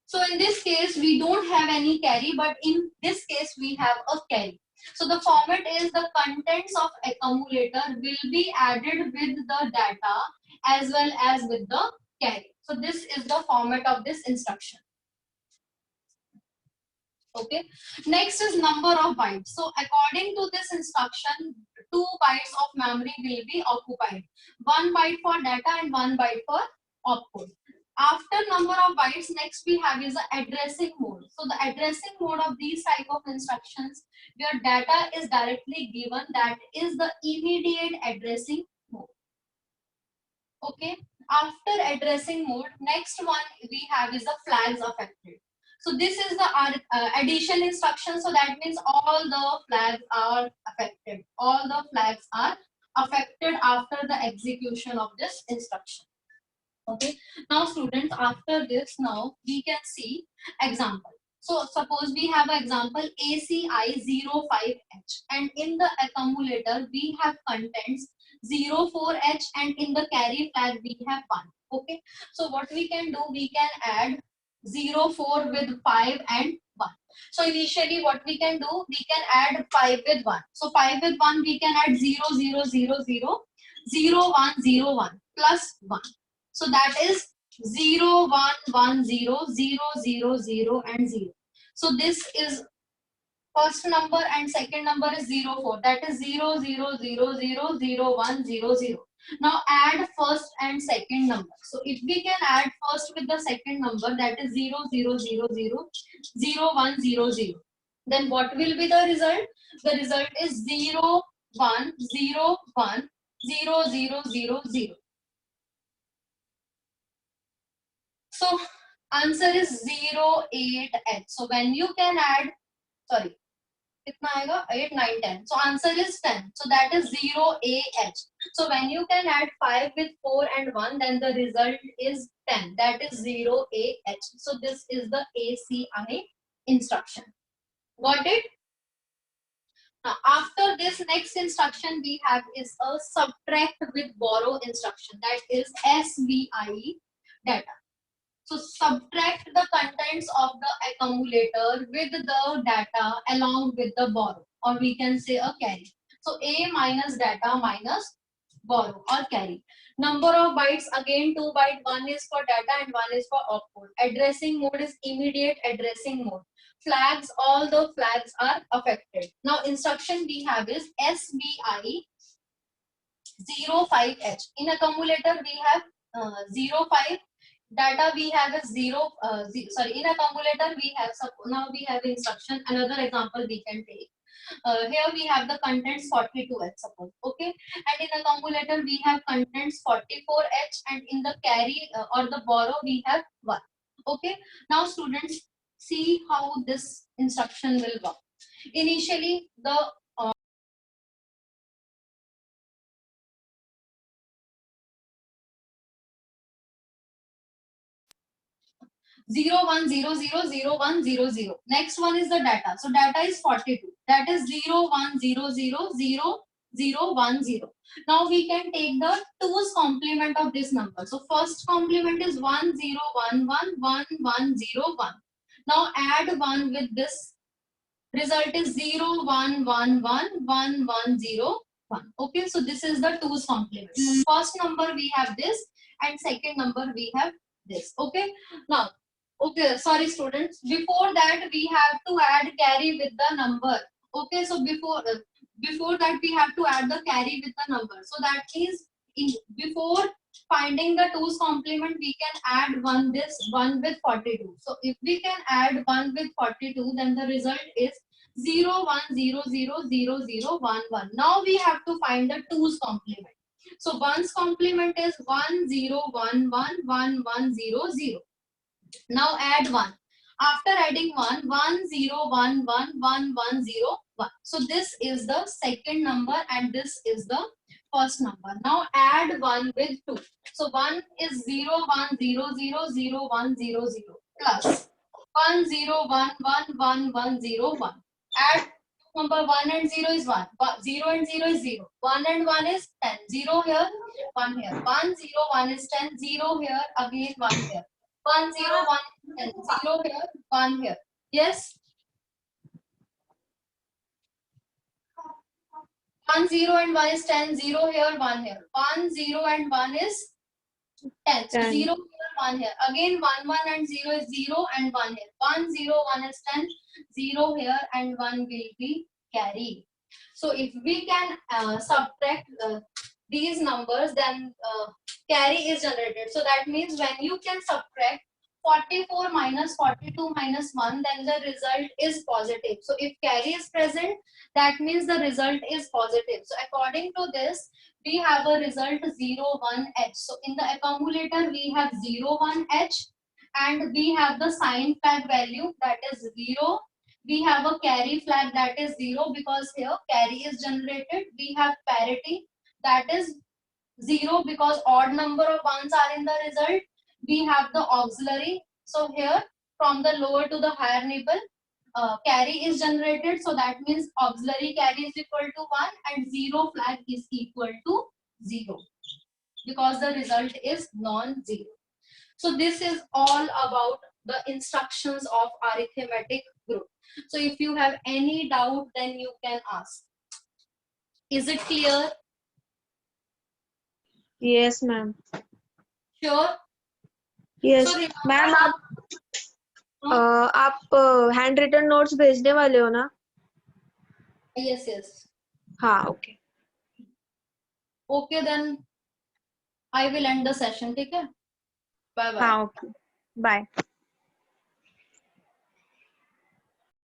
So in this case we don't have any carry, but in this case we have a carry. So the format is the contents of accumulator will be added with the data as well as with the carry. So this is the format of this instruction. Okay, next is number of bytes. So according to this instruction, 2 bytes of memory will be occupied, 1 byte for data and 1 byte for opcode. After number of bytes, next we have is the addressing mode. So the addressing mode of these type of instructions where data is directly given, that is the immediate addressing mode. Okay, after addressing mode, next one we have is the flags affected. So this is the addition instruction. So that means all the flags are affected. All the flags are affected after the execution of this instruction. Okay. Now students, after this, now we can see example. So suppose we have an example ACI05H and in the accumulator we have contents 04H and in the carry flag we have 1. Okay. So what we can do, we can add 04 with 5 and 1. So initially what we can do, we can add 5 with 1. So 5 with 1 we can add 0, 0, 0, 0, 0, 1, 0, 1 plus 1. So that is 0, 1, 1, 0, 0, 0, 0 and 0. So this is first number and second number is 0, 4. That is 0, 0, 0, 0, 0, 1, 0, 0. Now add first and second number. So if we can add first with the second number, that is 0, 0, 0, 0, 0, 1, 0, 0. Then what will be the result? The result is 0, 1, 0, 1, 0, 0, 0, 0. So answer is 0, 8, H. So when you can add, sorry, kitna aayega? 8, 9, 10. So answer is 10. So that is 0, A, H. So when you can add 5 with 4 and 1, then the result is 10. That is 0, A, H. So this is the ACI instruction. Got it? Now after this, next instruction we have is a subtract with borrow instruction. That is SBI data. So subtract the contents of the accumulator with the data along with the borrow, or we can say a carry. So A minus data minus borrow or carry. Number of bytes, again 2 byte, one is for data and one is for opcode. Addressing mode is immediate addressing mode. Flags, all the flags are affected. Now instruction we have is SBI 05H. In accumulator we have 05. Data we have a 0, sorry, in accumulator we have, now we have instruction. Another example we can take. Here we have the contents 42H, suppose. Okay. And in accumulator we have contents 44H and in the carry or the borrow we have 1. Okay. Now students, see how this instruction will work. Initially the 0, 1, 0, 0, 0, 1, 0, 0. Next one is the data. So data is 42. That is 0, 1, 0, 0, 0, 0, 1, 0. Now we can take the 2's complement of this number. So first complement is 1, 0, 1, 1, 1, 1, 0, 1. Now add 1 with this. Result is 0, 1, 1, 1, 1, 1, 0, 1. Okay, so this is the 2's complement. So first number we have this and second number we have this. Okay, now, okay, sorry students. Before that we have to add carry with the number. Okay, so before that we have to add the carry with the number. So that means before finding the 2's complement, we can add 1 with 42. So if we can add 1 with 42, then the result is 0, 1, 0, 0, 0, 0, 1, 1. Now we have to find the 2's complement. So 1's complement is 1, 0, 1, 1, 1, 1, 0, 0. Now add 1. After adding 1, 1, 0, 1, 1, 1, 1, 0, 1. So this is the second number and this is the first number. Now add 1 with 2. So 1 is 0, 1, 0, 0, 0, 1, 0, 0 plus 1, 0, 1, 1, 1, 1, 0, 1. Add number 1 and 0 is 1. 0 and 0 is 0. 1 and 1 is 10. 0 here, 1 here. 1, 0, 1 is 10. 0 here, again 1 here. 1, 0, 1 is 10. 0 here, 1 here. Yes? 1, 0 and 1 is 10. 0 here, 1 here. 1, 0 and 1 is 10. So 0 here, 1 here. Again 1, 1 and 0 is 0 and 1 here. 1, 0, 1 is 10. 0 here and 1 will be carried. So if we can subtract these numbers, then carry is generated. So that means when you can subtract 44 minus 42 minus 1, then the result is positive. So if carry is present, that means the result is positive. So according to this, we have a result 0, 1, H. So in the accumulator, we have 0, 1, H, and we have the sign flag value, that is 0. We have a carry flag, that is 0, because here carry is generated. We have parity, that is 0, because odd number of ones are in the result. We have the auxiliary. So here from the lower to the higher nibble, carry is generated. So that means auxiliary carry is equal to 1 and 0 flag is equal to 0, because the result is non-zero. So this is all about the instructions of arithmetic group. So if you have any doubt, then you can ask. Is it clear? Yes, ma'am. Sure. Yes, So ma'am आप hand written notes भेजने वाले हो ना? yes, yes. हाँ, okay. Okay, then I will end the session. ठीक है? Bye bye. हाँ, okay. Bye.